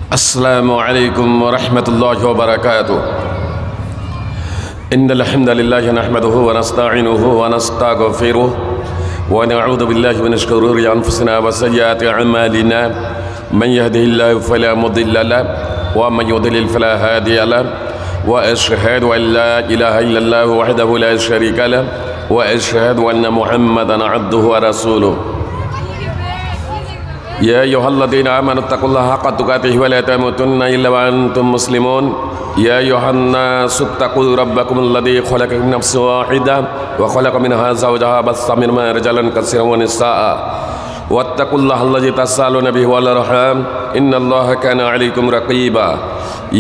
अस्सलामु अलैकुम वरहमतुल्लाहि वबरकातुह। इन्नल हम्दलिल्लाहि नहमदुहु व नस्तईनुहु व नस्तगफिरुह व नऊज़ु बिल्लाहि मिनश शुरूरि अनफुसिना व सय्यिआति अअमालिना मन यहदिहिल्लाहु फला मुदिल्ल लहु व मन युद्लिल फला हादिय लहु व अशहदु अन ला इलाहा इल्लल्लाहु वहदहु ला शरीका लहु व अशहदु अन्ना मुहम्मदन अब्दुहु व रसूलुहु। या अय्युहल्लज़ीना आमनु इत्तक़ुल्लाहा हक़्क़ तुक़ातिहि व ला तमूतुन्ना इल्ला व अंतुम मुस्लिमून। या अय्युहन्नासु इत्तक़ू रब्बकुमुल्लज़ी ख़लक़कुम मिन नफ़्सिन वाहिदा व ख़लक़ मिनहा ज़ौजहा व बस्सा मिनहुमा रिजालन कसीरन व निस्साअ वत्तक़ुल्लाहल्लज़ी तस्अलूना बिहि वल अर्हाम इन्नल्लाहा काना अलैकुम रक़ीबा।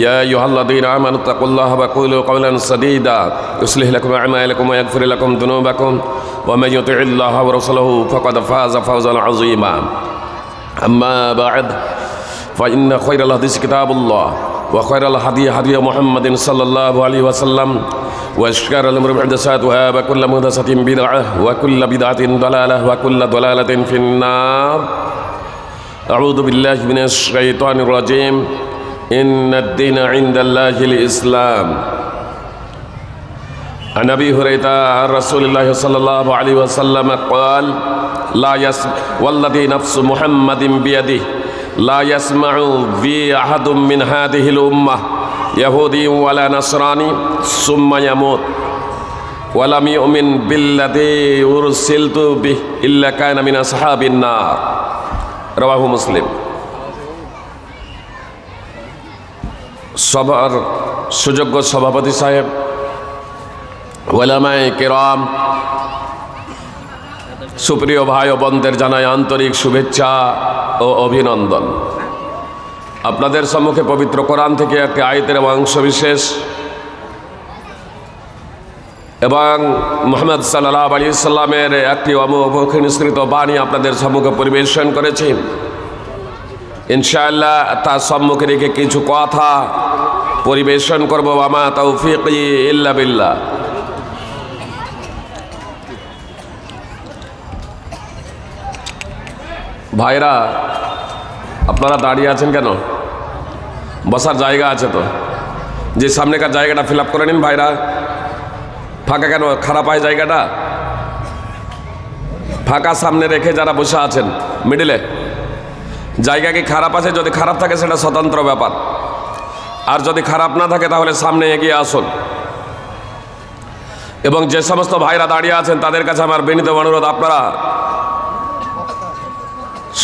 या अय्युहल्लज़ीना आमनु इत्तक़ुल्लाहा व क़ूलू क़ौलन सदीदा युस्लिह लकुम अअमालकुम व यग़फ़िर लकुम ज़ुनूबकुम व मन युति'िल्लाहा व रसूलहु फ़क़द फ़ाज़ फ़ौज़न अज़ीमा। अम्मा बाद फ़इन्न ख़ैरल हदीस किताबुल्लाह व ख़ैरल हदी हदी मुहम्मदिन सल्लल्लाहु अलैहि वसल्लम व शर्रिल उमूरि मुहदसातुहा व कुल्लु मुहदसतिन बिदअह व कुल्लु बिदअतिन दलालह व कुल्लु दलालतिन फिन्नार। अऊज़ु बिल्लाहि मिनश शैतानिर रजीम। इन्नद-दीना इंदल्लाहिल इस्लाम। अन अबी हुरैरा अन रसूलिल्लाहि सल्लल्लाहु अलैहि वसल्लम क़ाल ला वल्लज़ी नफ़्सु मुहम्मदिन बियदिहि ला यस्मअु बी अहदुम मिन हादिहिल उम्मह यहूदियुन वला नसरानी सुम्मा यमूत वलम युमिन बिल्लज़ी उरसिलतु बिहि इल्ला काना मिन असहाबिन नार। रवाहु मुस्लिम। सभार सुयोग्य सभापति साहेब, ওলামায়ে কেরাম, সুপ্রিয় ভাই ও বোনদের জানাই আন্তরিক শুভেচ্ছা ও অভিনন্দন। আপনাদের সম্মুখে পবিত্র কোরআন থেকে একটি আয়াতের অংশবিশেষ এবং মুহাম্মদ সাল্লাল্লাহু আলাইহি সাল্লামের একটি অমুখনিসৃত বাণী আপনাদের সম্মুখে পরিবেশন করেছি। ইনশাআল্লাহ তার সম্মুখে রেখে কিছু কথা পরিবেশন করব। ওয়ামা তাওফীকি ইল্লা বিল্লাহ। ভাইরা, আপনারা দাঁড়িয়ে আছেন কেন? বসার জায়গা আছে তো? যে সামনেকার জায়গাটা ফিল আপ করে নিন ভাইরা। ফাঁকা কেন? খারাপ হয় জায়গাটা? ফাঁকা সামনে রেখে যারা বসে আছেন মিডিলে, জায়গা কি খারাপ আছে? যদি খারাপ থাকে সেটা স্বতন্ত্র ব্যাপার, আর যদি খারাপ না থাকে তাহলে সামনে এগিয়ে আসুন। এবং যে সমস্ত ভাইরা দাঁড়িয়ে আছেন তাদের কাছে আমার বিনীত অনুরোধ, আপনারা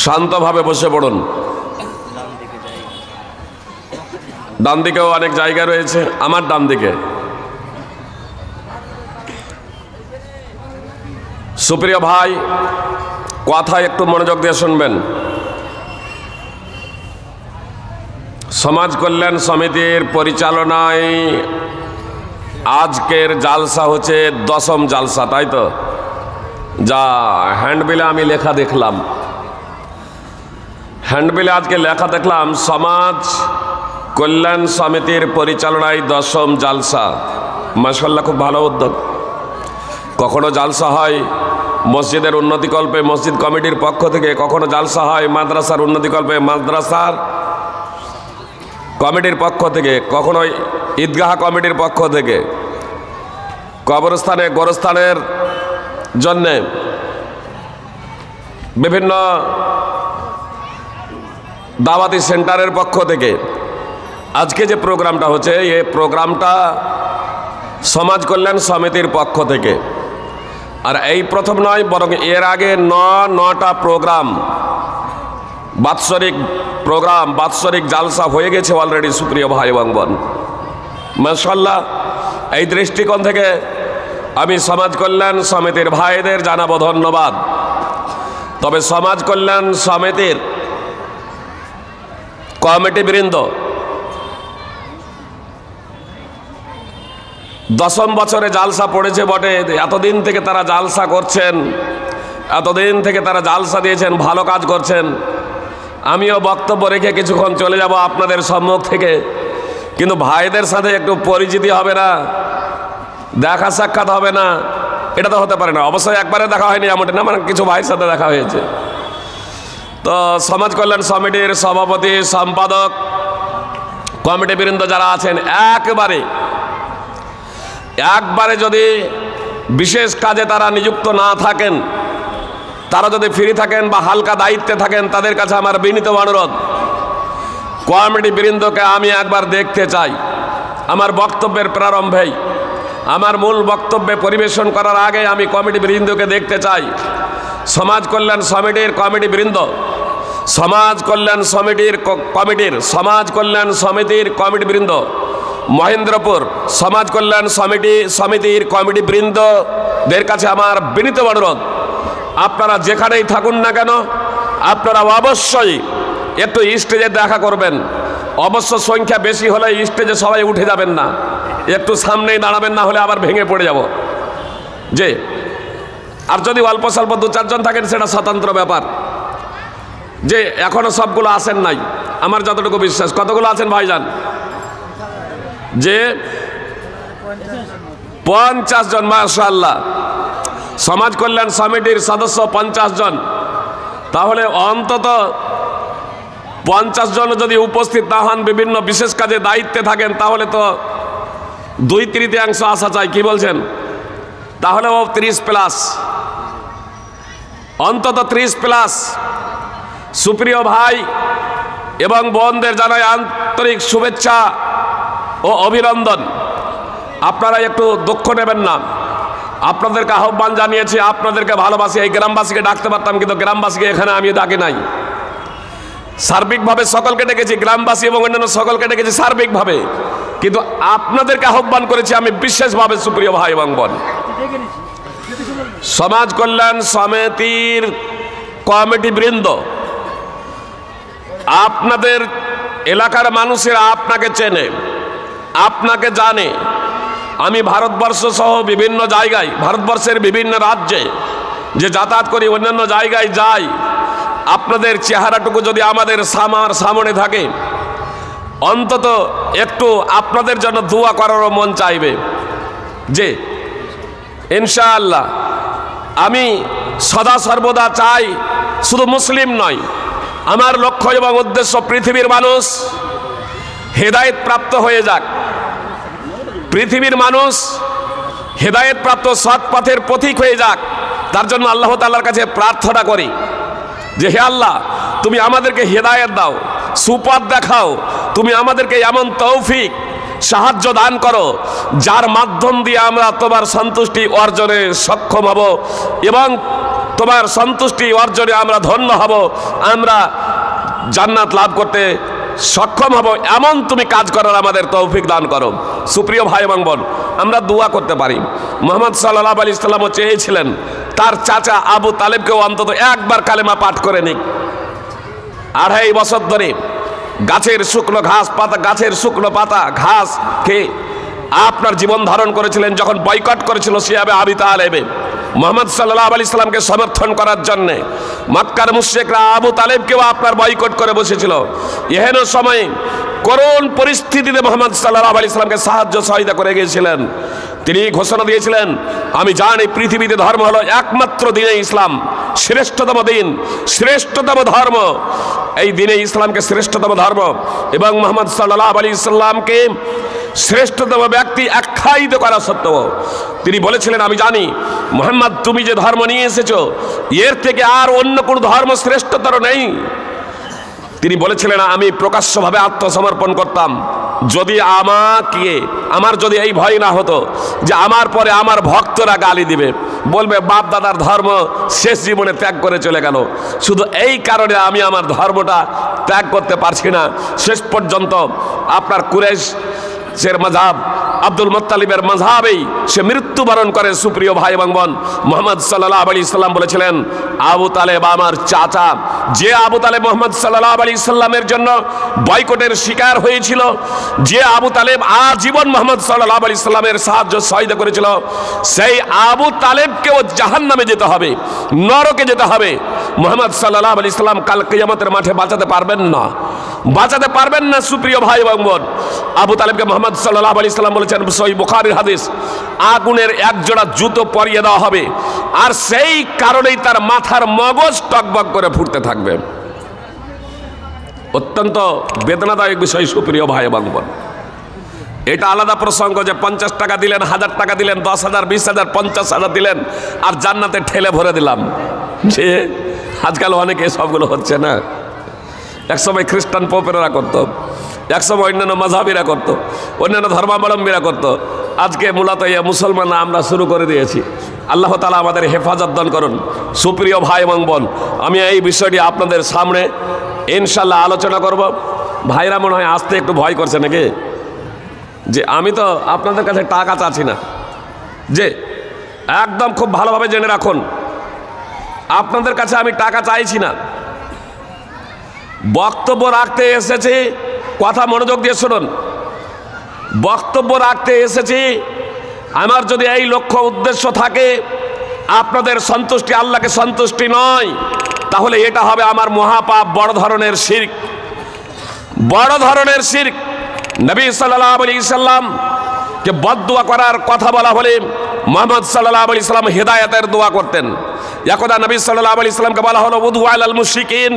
শান্তভাবে বসে পড়ুন। ডান দিকেও অনেক জায়গা রয়েছে, আমার ডান দিকে। সুপ্রিয় ভাই, কথা একটু মনোযোগ দিয়ে শুনবেন। সমাজ কল্যাণ সমিতির পরিচালনায় আজকের জালসা হচ্ছে 10ম জালসা, তাই তো? যা হ্যান্ডবিলে আমি লেখা দেখলাম, হ্যান্ডবিলে আজকে লেখা দেখলাম সমাজ কল্যাণ সমিতির পরিচালনায় 10ম জালসা। মাশাআল্লাহ, খুব ভালো উদ্যোগ। কখনো জালসা হয় মসজিদের উন্নতিকল্পে মসজিদ কমিটির পক্ষ থেকে, কখনো জালসা হয় মাদ্রাসার উন্নতিকল্পে মাদ্রাসার কমিটির পক্ষ থেকে, কখনো ঈদগাহ কমিটির পক্ষ থেকে, কবরস্থানে গোরস্থানের জন্যে বিভিন্ন দাওয়াতি সেন্টারের পক্ষ থেকে। আজকে যে প্রোগ্রামটা হচ্ছে, এই প্রোগ্রামটা সমাজ কল্যাণ সমিতির পক্ষ থেকে। আর এই প্রথম নয়, বরং এর আগে 9টা প্রোগ্রাম, বাৎসরিক প্রোগ্রাম, বাৎসরিক জালসা হয়ে গেছে অলরেডি। সুপ্রিয় ভাই এবং বোন, মাশাআল্লাহ, এই দৃষ্টিকোণ থেকে আমি সমাজ কল্যাণ সমিতির ভাইদের জানাবো ধন্যবাদ। তবে সমাজ কল্যাণ সমিতির কমিটিবৃন্দ 10ম বছরে জালসা পড়েছে বটে, এতদিন থেকে তারা জালসা করছেন, এতদিন থেকে তারা জালসা দিয়েছেন, ভালো কাজ করছেন। আমিও বক্তব্য রেখে কিছুক্ষণ চলে যাব আপনাদের সম্মুখ থেকে, কিন্তু ভাইদের সাথে একটু পরিচিতি হবে না, দেখা সাক্ষাৎ হবে না? এটা তো হতে পারে না। অবশ্যই একবারে দেখা হয়নি এমনটা না, মানে কিছু ভাইয়ের সাথে দেখা হয়েছে। তো সমাজ কল্যাণ সমিতির সভাপতি সম্পাদক কমিটি বৃন্দ যারা আছেন একবারে যদি বিশেষ কাজে তারা নিযুক্ত না থাকেন, তারা যদি ফ্রি থাকেন বা হালকা দায়িত্বে থাকেন, তাদের কাছে আমার বিনীত অনুরোধ, কমিটি বৃন্দকে আমি একবার দেখতে চাই। আমার বক্তব্যের প্রারম্ভেই, আমার মূল বক্তব্যে পরিবেশন করার আগে আমি কমিটি বৃন্দকে দেখতে চাই। সমাজ কল্যাণ সমিতির কমিটি বৃন্দ, সমাজ কল্যাণ সমিতির কমিটি বৃন্দ, মহেন্দ্রপুর সমাজ কল্যাণ সমিতির কমিটি বৃন্দদের কাছে আমার বিনীত অনুরোধ, আপনারা যেখানেই থাকুন না কেন, আপনারা অবশ্যই একটু স্টেজে দেখা করবেন। অবশ্য সংখ্যা বেশি হলে স্টেজে সবাই উঠে যাবেন না, একটু সামনেই দাঁড়াবেন, না হলে আবার ভেঙে পড়ে যাব। যে আর যদি অল্প স্বল্প 2-4 জন থাকেন সেটা স্বতন্ত্র ব্যাপার। যে এখনো সবগুলো আসেন নাই, আমার যতটুকু বিশ্বাস। কতগুলো আছেন ভাইজান? যে 50 জন, মাশাআল্লাহ। সমাজ কল্যাণ সমিতির সদস্য 50 জন, তাহলে অন্তত 50 জন যদি উপস্থিত না হন, বিভিন্ন বিশেষ কাজে দায়িত্বে থাকেন, তাহলে তো 2/3 আসা চাই। কি বলছেন? তাহলে ও 30+, অন্তত 30+। সুপ্রিয় ভাই এবং বোনদের জানাই আন্তরিক শুভেচ্ছা ও অভিনন্দন। আপনারা একটু দুঃখ নেবেন না, আপনাদেরকে আহ্বান জানিয়েছি, আপনাদেরকে ভালোবাসি। এই গ্রামবাসীকে ডাকতে পারতাম, কিন্তু গ্রামবাসীকে এখানে আমি ডাকি নাই। সার্বিকভাবে সকলকে ডেকেছি, গ্রামবাসী এবং অন্যান্য সকলকে ডেকেছি সার্বিকভাবে, কিন্তু আপনাদেরকে আহ্বান করেছি আমি বিশেষভাবে। সুপ্রিয় ভাই এবং বোন, সমাজ কল্যাণ সমিতির কমিটি বৃন্দ, আপনাদের এলাকার মানুষেরা আপনাকে চেনে, আপনাকে জানে। আমি ভারতবর্ষ সহ বিভিন্ন জায়গায়, ভারতবর্ষের বিভিন্ন রাজ্যে যে যাতায়াত করি, অন্যান্য জায়গায় যাই, আপনাদের চেহারাটুকু যদি আমাদের সামনে থাকে, অন্তত একটু আপনাদের জন্য দোয়া করারও মন চাইবে। যে ইনশাআল্লাহ আমি সদা সর্বদা চাই, শুধু মুসলিম নয়, আমার লক্ষ্য এবং উদ্দেশ্য পৃথিবীর মানুষ হেদায়েত প্রাপ্ত হয়ে যাক, পৃথিবীর মানুষ হেদায়েত প্রাপ্ত সৎ পথের পথিক হয়ে যাক। তার জন্য আল্লাহ তাআলার কাছে প্রার্থনা করি যে হে আল্লাহ, তুমি আমাদেরকে হেদায়েত দাও, সুপথ দেখাও, তুমি আমাদেরকে এমন তৌফিক সাহায্য দান করো যার মাধ্যম দিয়ে আমরা তোমার সন্তুষ্টি অর্জনে সক্ষম হব এবং তোমার সন্তুষ্টি অর্জনে আমরা ধন্য হব, আমরা জান্নাত লাভ করতে সক্ষম হব, এমন তুমি কাজ করার আমাদের তৌফিক দান করো। সুপ্রিয় ভাই এবং বোন, আমরা দোয়া করতে পারি। মুহাম্মদ সাল্লাল্লাহু আলাইহি ওয়াসাল্লাম চেয়েছিলেন তার চাচা আবু তালেবকেও অন্তত একবার কালেমা পাঠ করে নিক। 2.5 বছর ধরে গাছের শুকনো পাতা ঘাস খেয়ে আপনার জীবন ধারণ করেছিলেন। যখন বয়কট করেছিল শিয়াবে আবি তালেবে মুহাম্মদ সাল্লাল্লাহু আলাইহি সাল্লামকে সমর্থন করার জন্য, মক্কার মুশরিকরা আবু তালেবকেও আপনার বয়কট করে বসেছিল। এহেন সময়ে করুণ পরিস্থিতিতে মুহাম্মদ সাল্লাল্লাহু আলাইহি সাল্লামকে সাহায্য সহায়তা করে গিয়েছিলেন। তিনি ঘোষণা দিয়েছিলেন, আমি জানি পৃথিবীতে ধর্ম হলো একমাত্র দিনে ইসলাম, শ্রেষ্ঠতম দিন, শ্রেষ্ঠতম ধর্ম। এই দিনে ইসলামকে শ্রেষ্ঠতম ধর্ম এবং মুহাম্মদ সাল্লাল্লাহু আলাইহি সাল্লামকে শ্রেষ্ঠতম ব্যক্তি আখ্যায়িত করা সত্ত্বেও তিনি বলেছিলেন, আমি জানি মুহাম্মদ তুমি যে ধর্ম নিয়ে এসেছো এর থেকে আর অন্য কোনো ধর্ম শ্রেষ্ঠতর নেই। তিনি বলেছিলেন, আমি প্রকাশ্যভাবে আত্মসমর্পণ করতাম যদি আমার যদি এই ভয় না হতো যে আমার পরে আমার ভক্তরা গালি দিবে, বলবে বাপ দাদার ধর্ম শেষ জীবনে ত্যাগ করে চলে গেল। শুধু এই কারণে আমি আমার ধর্মটা ত্যাগ করতে পারছি না। শেষ পর্যন্ত আপনার কুরাইশের মাযহাব, আব্দুল মুত্তালিবের মাযহাবেই সে মৃত্যুবরণ করে। সুপ্রিয় ভাই এবং বোন, মুহাম্মদ সাল্লাল্লাহু আলাইহি সাল্লাম বলেছিলেন, আবু তালেব আমার চাচা। যে আবু তালেব মুহাম্মদ সাল্লাল্লাহু আলাইহি সাল্লামের জন্য বয়কটের শিকার হয়েছিল, যে আবু তালেব আজীবন মুহাম্মদ সাল্লাল্লাহু আলাইহি সাল্লামের সাহায্য সহায়তা করেছিল, সেই আবু তালেবকেও জাহান্নামে যেতে হবে, নরকে যেতে হবে। মুহাম্মদ সাল্লাল্লাহু আলাইহি সাল্লাম কাল কিয়ামতের মাঠে বাঁচাতে পারবেন না। সুপ্রিয় ভাই এবং বোন, আবু তালেবকে মুহাম্মদ সাল্লাল্লাহু আলাইহি সাল্লাম বলেছেন, সহিহ বুখারীর হাদিস, আগুনের এক জোড়া জুতো পরিয়ে দেওয়া হবে, আর সেই কারণেই তার মাথার মগজ টকবক করে ফুটতে থাকবে। অত্যন্ত বেদনাদায়ক বিষয় সুপ্রিয় ভাই এবং বোন। এটা আলাদা প্রসঙ্গ যে 50 টাকা দিলেন, 1000 টাকা দিলেন, 10,000, 20,000, 50,000 দিলেন আর জান্নাতে ঠেলে ভরে দিলাম। সে আজকাল অনেকে সবগুলো হচ্ছে না। একসময় খ্রিস্টান পোপেরা করতো, একসময় অন্যান্য মাযহাবিরা করতো, অন্যান্য ধর্মাবলম্বীরা করতো। আজকে মূলত মুসলমানরা আমরা শুরু করে দিয়েছি। আল্লাহ তাআলা আমাদের হেফাজত দান করুন। সুপ্রিয় ভাই এবং বোন, আমি এই বিষয়টি আপনাদের সামনে ইনশাল্লাহ আলোচনা করব। ভাইরা মনে হয় আসতে একটু ভয় করছে নাকি? যে আমি তো আপনাদের কাছে টাকা চাচ্ছি না, যে একদম খুব ভালোভাবে জেনে রাখুন, আপনাদের কাছে আমি টাকা চাইছি না। বক্তব্য রাখতে এসেছি, কথা মনোযোগ দিয়ে শুনুন। বক্তব্য রাখতে এসেছি, আমার যদি এই লক্ষ্য উদ্দেশ্য থাকে আপনাদের সন্তুষ্টি, আল্লাহকে সন্তুষ্টি নয়, তাহলে এটা হবে আমার মহাপাপ, বড় ধরনের শিরক, বড় ধরনের শিরক। নবী সাল্লাল্লাহু আলাইহি সাল্লাম কে বদদুয়া করার কথা বলা হলে মুহাম্মদ সাল্লাল্লাহু আলাইহি সাল্লাম হেদায়েতের দোয়া করতেন। একদা নবী সাল্লাল্লাহু আলাইহি সাল্লামকে বলা হলো উদু আলাল মুশরিকিন,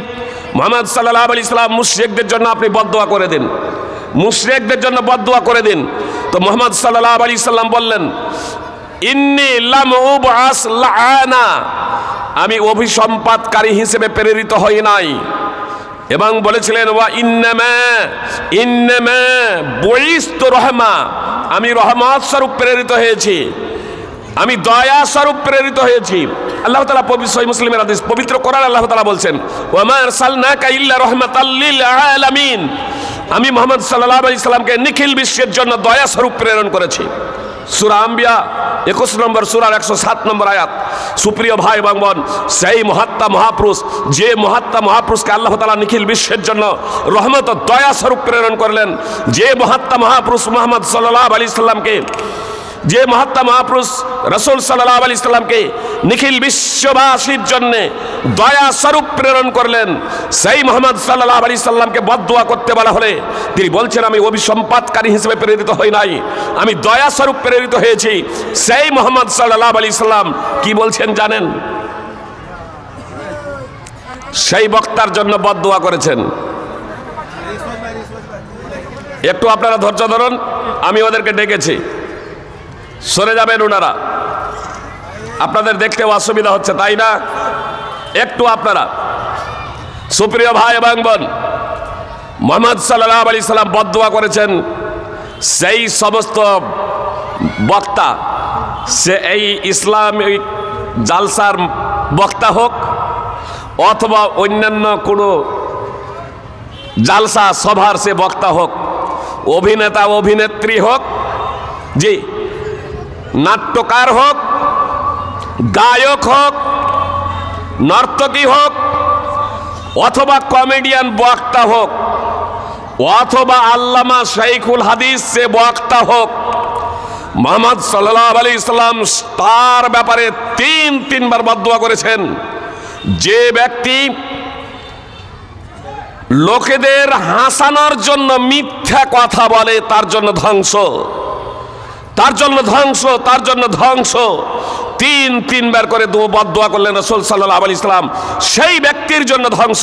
মুহাম্মদ সাল্লাল্লাহু আলাইহি সাল্লাম মুশরিকদের জন্য আপনি বদদুয়া করে দিন, মুশরিকদের জন্য বদদুয়া করে দিন। তো মুহাম্মদ সাল্লাল্লাহু আলাইহি সাল্লাম বললেন ইন্নী লাম উবআস লাআনা, আমি অভিসম্পাদকারী হিসেবে প্রেরিত হই নাই। এবং বলেছিলেন ওয়া ইন্নামা বুইসতু রাহমা, আমি রহমত স্বরূপ প্রেরিত হয়েছি, আমি দয়া স্বরূপ প্রেরিত হয়েছি। আল্লাহ তাআলা সহিহ মুসলিমের হাদিস, পবিত্র কোরআন আল্লাহ তাআলা বলছেন ওয়া মা আরসালনাকা ইল্লা রাহমাতাল লিল আলামিন, আমি মুহাম্মদ সাল্লাল্লাহু আলাইহি সাল্লামকে নিখিল বিশ্বের জন্য দয়া স্বরূপ প্রেরণ করেছি। সূরা আম্বিয়া 21 নম্বর সূরার 107 নম্বর আয়াত। সুপ্রিয় ভাই এবং বোন, সেই মহাত্মা মহাপুরুষ, যে মহাত্মা মহাপুরুষকে আল্লাহ তাআলা নিখিল বিশ্বের জন্য রহমত ও দয়া স্বরূপ প্রেরণ করলেন, যে মহাত্মা মহাপুরুষ মুহাম্মদ সাল্লাল্লাহু আলাইহি সাল্লামকে, যে মহাত্মা মহাপুরুষ রাসূল সাল্লাল্লাহু আলাইহি সাল্লামকে নিখিল বিশ্ববাসীর জন্য দয়া স্বরূপ প্রেরণ করলেন, সেই মুহাম্মদ সাল্লাল্লাহু আলাইহি সাল্লামকে বদদুয়া করতে বলা হলে তিনি বলছেন আমি অভিসম্পাদকারী হিসেবে প্রেরিত হই নাই, আমি দয়া স্বরূপ প্রেরিত হয়েছি। সেই মুহাম্মদ সাল্লাল্লাহু আলাইহি সাল্লাম কি বলছেন জানেন? সেই বক্তার জন্য বদদুয়া করেছেন। একটু আপনারা ধৈর্য ধরুন, আমি ওদেরকে ডেকেছি, সরে যাবেন ওনারা, আপনাদের দেখতেও অসুবিধা হচ্ছে তাই না? একটু আপনারা। সুপ্রিয় ভাই এবং বোন, মুহাম্মদ সাল্লাল্লাহু আলাইহি সাল্লাম বদদুয়া করেছেন সেই সমস্ত বক্তা, সে এই ইসলামিক জালসার বক্তা হোক অথবা অন্যান্য কোনো জালসা সভার সে বক্তা হোক, অভিনেতা অভিনেত্রী হোক, জি নাট্যকার হোক, গায়ক হোক, নর্তকী হোক, অথবা কমেডিয়ান বক্তা হোক, অথবা আল্লামা শাইখুল হাদিস সে বক্তা হোক, মুহাম্মদ সাল্লাল্লাহু আলাইহি সাল্লাম তার ব্যাপারে তিনবার বদদুয়া করেছেন। যে ব্যক্তি লোকেদের হাসানোর জন্য মিথ্যা কথা বলে তার জন্য ধ্বংস, তার জন্য ধ্বংস, তার জন্য ধ্বংস। তিনবার করে বদদুয়া করলেন রাসূল সাল্লাল্লাহু আলাইহি সাল্লাম, সেই ব্যক্তির জন্য ধ্বংস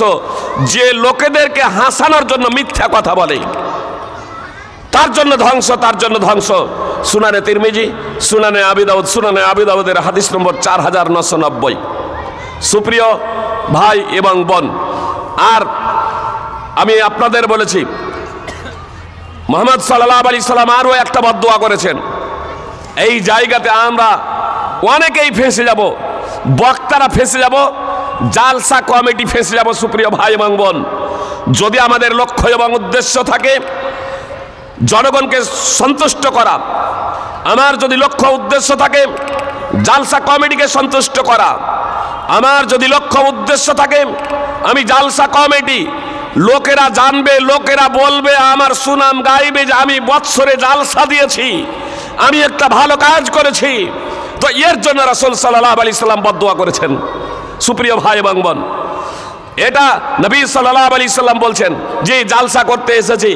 যে লোকেদেরকে হাসানোর জন্য মিথ্যা কথা বলে, তার জন্য ধ্বংস, তার জন্য ধ্বংস। সুনানে তিরমিজি, সুনানে আবি দাউদের হাদিস নম্বর 4990। সুপ্রিয় ভাই এবং বোন, আর আমি আপনাদের বলেছি মুহাম্মদ সাল্লাল্লাহু আলাইহি সাল্লাম আরও একটা বদদুয়া করেছেন। এই জায়গাতে আমরা অনেকেই ফেঁসে যাব, বক্তারা ফেঁসে যাব, জালসা কমিটি ফেঁসে যাব। সুপ্রিয় ভাই এবং বোন, যদি আমাদের লক্ষ্য এবং উদ্দেশ্য থাকে জনগণকে সন্তুষ্ট করা, আমার যদি লক্ষ্য উদ্দেশ্য থাকে জালসা কমিটিকে সন্তুষ্ট করা, আমার যদি লক্ষ্য উদ্দেশ্য থাকে আমি জালসা কমিটি, লোকেরা জানবে, লোকেরা বলবে, আমার সুনাম গাইবে যে আমি বৎসরে জালসা দিয়েছি, আমি একটা ভালো কাজ করেছি, তো এর জন্য রাসূল সাল্লাল্লাহু আলাইহি সাল্লাম বদদুয়া করেছেন। সুপ্রিয় ভাই এবং বোন, এটা নবী সাল্লাল্লাহু আলাইহি সাল্লাম বলছেন যে জালসা করতে এসেছি,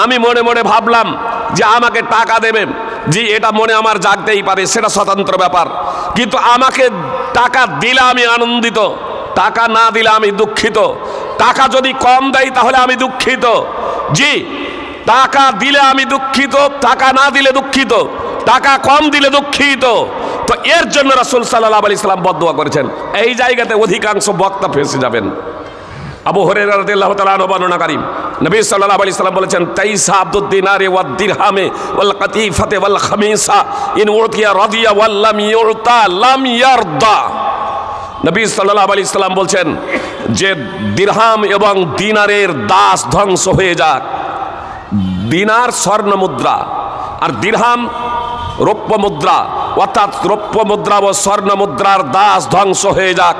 আমি মনে মনে ভাবলাম যে আমাকে টাকা দেবে, জি এটা মনে আমার জাগতেই পারে, সেটা স্বতন্ত্র ব্যাপার, কিন্তু আমাকে টাকা দিলে আমি আনন্দিত, টাকা না দিলে আমি দুঃখিত, টাকা যদি কম দেয় তাহলে আমি দুঃখিত। জি, টাকা দিলে আমি দুঃখিত, টাকা না দিলে দুঃখিত, টাকা কম দিলে দুঃখিত। তো এর জন্য রাসূল সাল্লাল্লাহু আলাইহি সাল্লাম বদদুয়া করেছেন। এই জায়গাতে অধিকাংশ বক্তা ফেঁসে যাবেন। আবু হুরায়রা রাদিয়াল্লাহু তাআলা আনহু বর্ণনাকারী, নবী সাল্লাল্লাহু আলাইহি সাল্লাম বলেছেন, তাইসা আব্দুদ দিনারে ওয়াদ দিরহামে ওয়াল কাতিফাতে ওয়াল খামিসা ইন উতিয়া রাদিয়া ওয়াল লাম ইউতা লাম ইয়ারদা। নবী সাল্লাল্লাহু আলাইহি সাল্লাম বলছেন যে দিরহাম এবং দিনারের দাস ধ্বংস হয়ে যাক। দিনার স্বর্ণ মুদ্রা আর দিরহাম রৌপ্য মুদ্রা, অর্থাৎ রৌপ্য মুদ্রা ও স্বর্ণ মুদ্রার দাস ধ্বংস হয়ে যাক।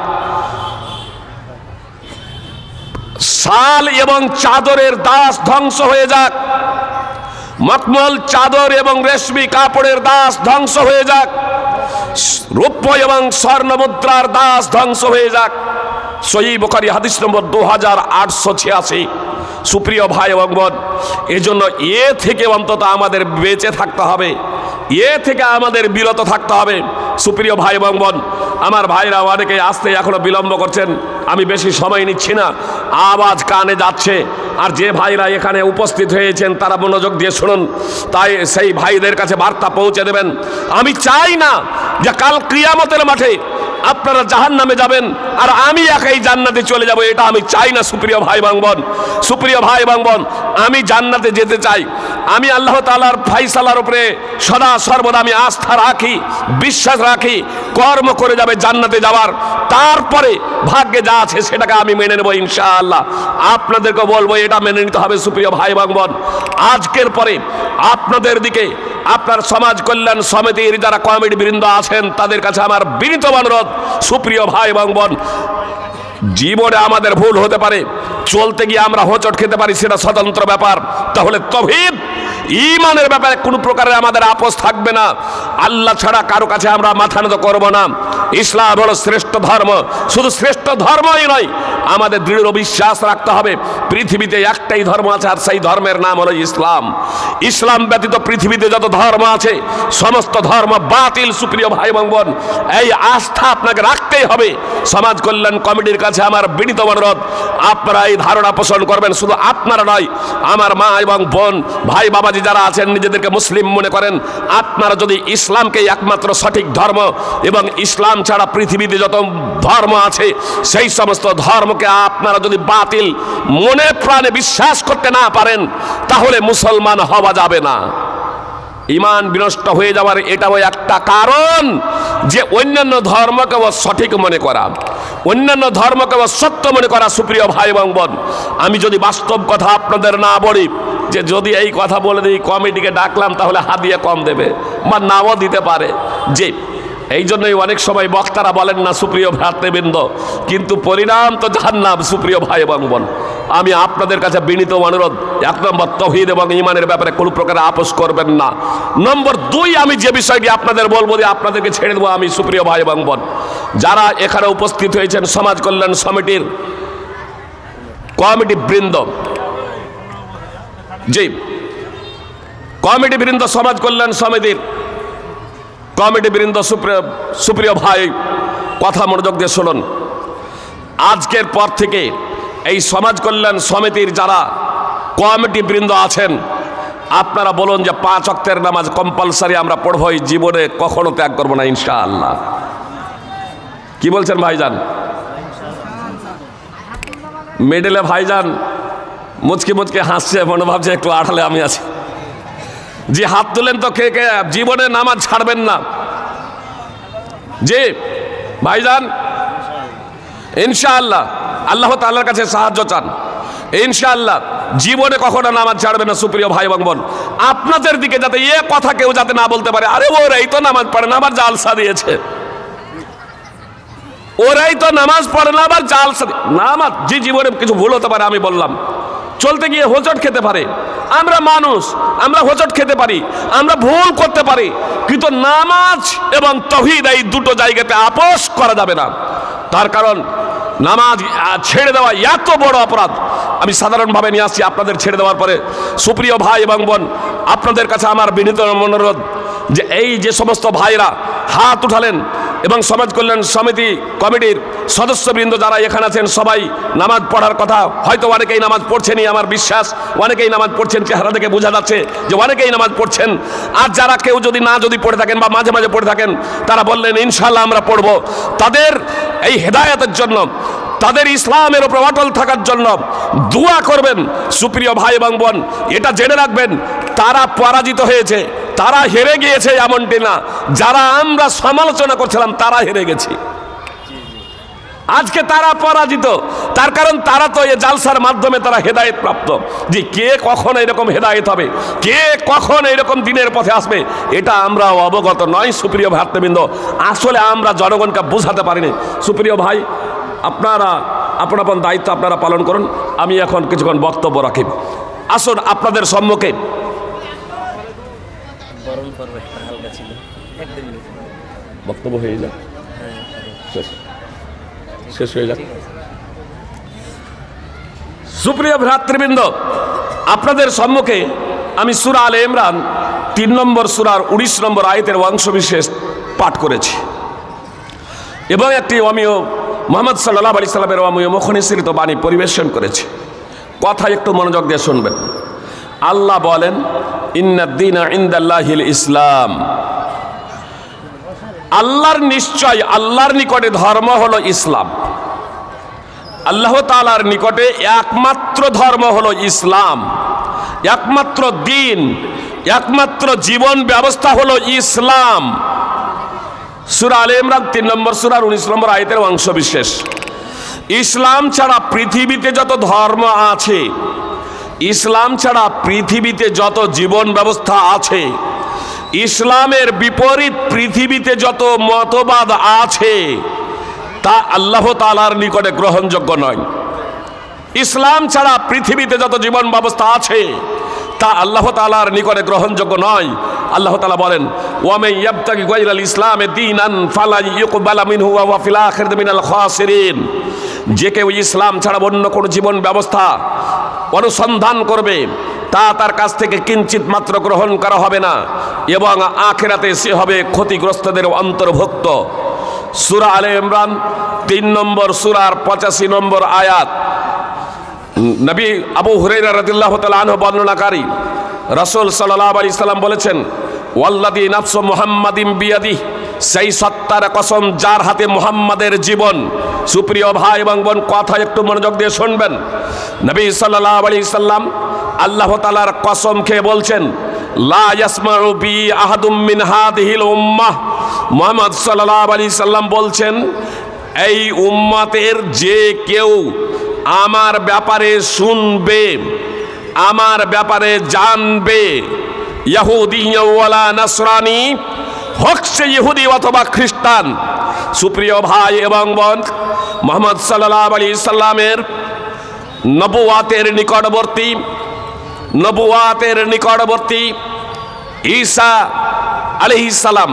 শাল এবং চাদরের দাস ধ্বংস হয়ে যাক। মখমল চাদর এবং রেশমি কাপড়ের দাস ধ্বংস হয়ে যাক। রৌপ্য এবং স্বর্ণ মুদ্রার দাস ধ্বংস হয়ে যাক। সহিহ বুখারী হাদিস নম্বর 2886। সুপ্রিয় ভাই এবং বোন, এজন্য এ থেকে অন্তত আমাদের বেঁচে থাকতে হবে, এ থেকে আমাদের বিরত থাকতে হবে। সুপ্রিয় ভাই এবং বোন, আমার ভাইরা অনেকে আসতে এখনো বিলম্ব করছেন, আমি বেশি সময় নিচ্ছি না, আওয়াজ কানে যাচ্ছে। আর যে ভাইরা এখানে উপস্থিত হয়েছেন তারা মনোযোগ দিয়ে শুনুন, তাই সেই ভাইদের কাছে বার্তা পৌঁছে দেবেন। আমি চাই না যে কাল কিয়ামতের মাঠে আপনারা জাহান্নামে যাবেন আর আমি একাই জান্নাতে চলে যাব, এটা আমি চাই না। সুপ্রিয় ভাই এবং বোন, সুপ্রিয় ভাই এবং বোন, আমি জান্নাতে যেতে চাই। আমি আল্লাহ তাআলার ফয়সালার উপরে সদা সর্বদা আমি আস্থা রাখি, বিশ্বাস রাখি, কর্ম করে যাবে জান্নাতে যাওয়ার। তারপরে ভাগ্যে যা আছে সেটাকে আমি মেনে নেব ইনশাআল্লাহ। আপনাদেরকে বলবো এটা মেনে নিতে হবে। সুপ্রিয় ভাই এবং বোন, আজকের পরে আপনাদের দিকে আপনার সমাজ কল্যাণ সমিতির যারা কমিটি বৃন্দ আছেন তাদের কাছে আমার বিনীত অনুরোধ, সুপ্রিয় ভাই এবং বোন, জীবনে আমাদের ভুল হতে পারে, চলতে গিয়ে আমরা হোঁচট খেতে পারি, সেটা স্বতন্ত্র ব্যাপার। তাহলে তাওহীদ ঈমানের ব্যাপারে কোনো প্রকারের আমাদের আপোষ থাকবে না। আল্লাহ ছাড়া কারো কাছে আমরা মাথা নত করব না। ইসলাম হলো শ্রেষ্ঠ ধর্ম। শুধু শ্রেষ্ঠ ধর্মই নয়, আমাদের দৃঢ় বিশ্বাস রাখতে হবে পৃথিবীতে একটাই ধর্ম আছে, আর সেই ধর্মের নাম হলো ইসলাম। ইসলাম ব্যতীত পৃথিবীতে যত ধর্ম আছে সমস্ত ধর্ম বাতিল। সুপ্রিয় ভাই এবং বোন, এই আস্থা আপনাকে রাখতেই হবে। সমাজ কল্যাণ কমিটির কাছে আমার বিনীত অনুরোধ, আপনারা এই ধারণা পোষণ করবেন। শুধু আপনারা নয়, আমার মা এবং বোন, ভাই বাবাজি যারা আছেন নিজেদেরকে মুসলিম মনে করেন, আপনারা যদি ইসলামকে একমাত্র সঠিক ধর্ম এবং ইসলাম ছাড়া পৃথিবীতে যত ধর্ম আছে সেই সমস্ত ধর্মকে আপনারা যদি বাতিল মনে প্রাণে বিশ্বাস করতে না পারেন, তাহলে মুসলমান হওয়া যাবে না। ঈমান বিনষ্ট হয়ে যাওয়ার এটাও একটা কারণ যে অন্যান্য ধর্মকে সঠিক মনে করা, অন্যান্য ধর্মকে সত্য মনে করা। সুপ্রিয় ভাই এবং বোন, আমি যদি বাস্তব কথা আপনাদের না বলি, যে যদি এই কথা বলে দিই কমিটিকে ডাকলাম তাহলে হাদিয়া কম দেবে বা নাও দিতে পারে, যে এই জন্যই অনেক সময় বক্তারা বলেন না সুপ্রিয় ভ্রাতৃবৃন্দ, কিন্তু পরিণাম তো জাহান্নাম। সুপ্রিয় ভাই এবং বোন, আমি আপনাদের কাছে বিনীত অনুরোধ, 1 নম্বর তাওহীদ এবং ঈমানের ব্যাপারে কোনো প্রকার আপোষ করবেন না। নম্বর 2, আমি যে বিষয়টি আপনাদের বলবো যে আপনাদেরকে ছেড়ে দেবো আমি। সুপ্রিয় ভাই এবং বোন, যারা এখানে উপস্থিত হয়েছেন সমাজ কল্যাণ সমিতির কমিটি বৃন্দ, জি কমিটি বৃন্দ, সমাজ কল্যাণ সমিতির কমিটি বৃন্দ, সুপ্রিয় ভাই, কথা মনোযোগ দিয়ে শুনুন। আজকের পর থেকে এই সমাজ কল্যাণ সমিতির যারা কমিটি বৃন্দ আছেন, আপনারা বলুন যে 5 ওয়াক্তের নামাজ কম্পালসারি আমরা পড়বই, জীবনে কখনো ত্যাগ করবো না ইনশাআল্লাহ। কি বলছেন ভাইজান? মিডলে ভাইজান মুচকি মুচকি হাসছে, মনে ভাবছে একটু আড়ালে আমি আছি। জি হাত তুলেন তো, কে কে জীবনে নামাজ ছাড়বেন না? জি ভাইজান, ইনশাআল্লাহ আল্লাহ তাআলার কাছে সাহায্য চান, ইনশাআল্লাহ জীবনে কখনো নামাজ ছাড়বেন না। সুপ্রিয় ভাই এবং বোন, আপনাদের দিকে যাতে এ কথা কেউ যাতে না বলতে পারে, আরে ওরাই তো নামাজ পড়ে না, আবার জালসা দিয়েছে, ওরাই তো নামাজ পড়ে না আবার জালসা। নামাজ জি জীবনে কিছু ভুল হতে পারে, আমি বললাম, চলতে গিয়ে হোঁচট খেতে পারে, আমরা মানুষ, আমরা হোঁচট খেতে পারি, আমরা ভুল করতে পারি, কিন্তু নামাজ এবং তাওহীদ এই দুটো জায়গাতে আপোষ করা যাবে না। তার কারণ নামাজ ছেড়ে দেওয়া এত বড় অপরাধ। আমি সাধারণভাবে নিয়ে আসছি আপনাদের ছেড়ে দেওয়ার পরে। সুপ্রিয় ভাই এবং বোন, আপনাদের কাছে আমার বিনীত অনুরোধ যে এই যে সমস্ত ভাইরা হাত উঠালেন এবং সমাজ কল্যাণ সমিতি কমিটির সদস্যবৃন্দ যারা এখানে আছেন সবাই নামাজ পড়ার কথা, হয়তো অনেকেই নামাজ পড়ছেনই, আমার বিশ্বাস অনেকেই নামাজ পড়ছেন, চেহারা থেকে বোঝা যাচ্ছে যে অনেকেই নামাজ পড়ছেন। আর যারা কেউ যদি পড়ে থাকেন বা মাঝে মাঝে পড়ে থাকেন, তারা বললেন ইনশাআল্লাহ আমরা পড়ব। তাদের এই হেদায়েতের জন্য, তাদের ইসলামের উপর অটল থাকার জন্য দোয়া করবেন। সুপ্রিয় ভাই এবং বোন, এটা জেনে রাখবেন, তারা পরাজিত হয়েছে, তারা হেরে গিয়েছে এমনটি না। যারা আমরা সমালোচনা করছিলাম তারা হেরে গেছে, আজকে তারা পরাজিত। তার কারণ তারা তো এই জালসার মাধ্যমে তারা হেদায়েত প্রাপ্ত। যে কে কখন এরকম হেদায়েত হবে, কে কখন এরকম দিনের পথে আসবে, এটা আমরা অবগত নয়। সুপ্রিয় ভ্রাতৃবৃন্দ, আসলে আমরা জনগণকে বোঝাতে পারিনি। সুপ্রিয় ভাই, আপনারা আপন আপন দায়িত্ব আপনারা পালন করুন। আমি এখন কিছুক্ষণ বক্তব্য রাখি। আসুন আপনাদের সম্মুখে বক্তব্য হয়ে যাক, শেষ হয়ে যাক। সুপ্রিয় ভ্রাতৃবৃন্দ, আপনাদের সম্মুখে আমি সূরা আলে ইমরান 3 নম্বর সূরার 19 নম্বর আয়াতের অংশবিশেষ পাঠ করেছি এবং একটি অমীয় মুহাম্মদ সাল্লাল্লাহু আলাইহি সাল্লামের অমীয় মুখনিসৃত বাণী পরিবেশন করেছি। কথা একটু মনোযোগ দিয়ে শুনবেন। আল্লাহ বলেন, ইন্নাদ-দীনা ইনদাল্লাহিল ইসলাম, আল্লাহর নিশ্চয়, আল্লাহর নিকটে ধর্ম হলো ইসলাম। আল্লাহ তাআলার নিকটে একমাত্র ধর্ম হলো ইসলাম, একমাত্র দিন, একমাত্র জীবন ব্যবস্থা হলো ইসলাম। সূরা আলে ইমরান 3 নম্বর সূরার 19 নম্বর আয়াতের অংশ বিশেষ। ইসলাম ছাড়া পৃথিবীতে যত ধর্ম আছে, ইসলাম ছাড়া পৃথিবীতে যত জীবন ব্যবস্থা আছে, ইসলামের বিপরীত পৃথিবীতে যত মতবাদ আছে, তা আল্লাহ তাআলার নিকটে গ্রহণযোগ্য নয়। ইসলাম ছাড়া পৃথিবীতে যত জীবন ব্যবস্থা আছে, তা আল্লাহ তাআলার নিকটে গ্রহণযোগ্য নয়। আল্লাহ তাআলা বলেন, ওয়া মান ইয়াবতাগি গায়রাল ইসলামে দীনান ফালা ইউকবালা মিনহু ওয়া হুয়া ফিল আখিরাতি মিনাল খাসিরিন। যে কেউ ইসলাম ছাড়া অন্য কোনো জীবন ব্যবস্থা অনুসন্ধান করবে, তা তার কাছ থেকে কিঞ্চিত মাত্র গ্রহণ করা হবে না এবং আখিরাতে সে হবে ক্ষতিগ্রস্তদের অন্তর্ভুক্ত। সূরা আলে ইমরান 3 নম্বর সূরার 85 নম্বর আয়াত। নবী আবু হুরায়রা রাদিয়াল্লাহু তাআলা আনহু বর্ণনাকারী, রাসূল সাল্লাল্লাহু আলাইহি সাল্লাম বলেছেন, ওয়াল্লাযী নাফসু মুহাম্মাদিন বিয়াদিহি, সেই সত্তার কসম যার হাতে মুহাম্মাদের জীবন। সুপ্রিয় ভাই এবং বোন, কথা একটু মনোযোগ দিয়ে শুনবেন। নবী সাল্লাল্লাহু আলাইহি সাল্লাম আল্লাহ তাআলার কসম খেয়ে বলছেন, লা ইয়াসমাউ বি আহাদুম মিন হাদিহিল উম্মাহ। মুহাম্মদ সাল্লাল্লাহু আলাইহি সাল্লাম বলছেন, এই উম্মতের যে কেউ আমার ব্যাপারে শুনবে, আমার ব্যাপারে জানবে, ইহুদি ওয়ালা নাসরানি, হোক সে ইহুদি অথবা খ্রিস্টান। সুপ্রিয় ভাই এবং বোন, মুহাম্মদ সাল্লাল্লাহু আলাইহি সাল্লামের নবুয়াতের নিকটবর্তী ঈসা আলাইহিস সালাম,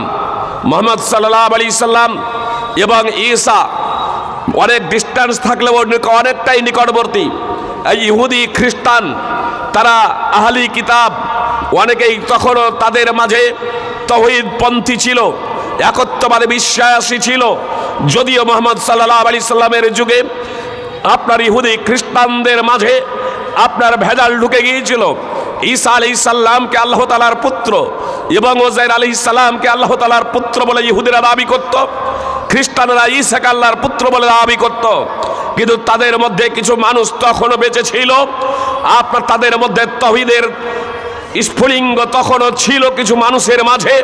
মুহাম্মদ সাল্লাল্লাহু আলাইহি সাল্লাম এবং ঈসা অনেক ডিস্টেন্স থাকলেও অনেকটাই নিকটবর্তী। এই ইহুদি খ্রিস্টান তারা আহলি কিতাব, অনেকেই তখনও তাদের মাঝে তাওহীদপন্থী ছিল, একত্ববাদে বিশ্বাসী ছিল। যদিও মুহাম্মদ সাল্লাল্লাহু আলাইহি সাল্লামের যুগে আপনার ইহুদি খ্রিস্টানদের মাঝে আপনার ভেজাল ঢুকে গিয়েছিল। ঈসা আলাইহিস সালামকে আল্লাহ তাআলার পুত্র এবং ওজাইর আলাইহিস সালামকে আল্লাহ তাআলার পুত্র বলে ইহুদিরা দাবি করত, খ্রিস্টানরা ঈসাকে আল্লাহর পুত্র বলে দাবি করত। কিন্তু তাদের মধ্যে কিছু মানুষ তখনও বেঁচে ছিল, আপনার তাদের মধ্যে তাওহীদের স্ফুলিঙ্গ তখনও ছিল কিছু মানুষের মাঝে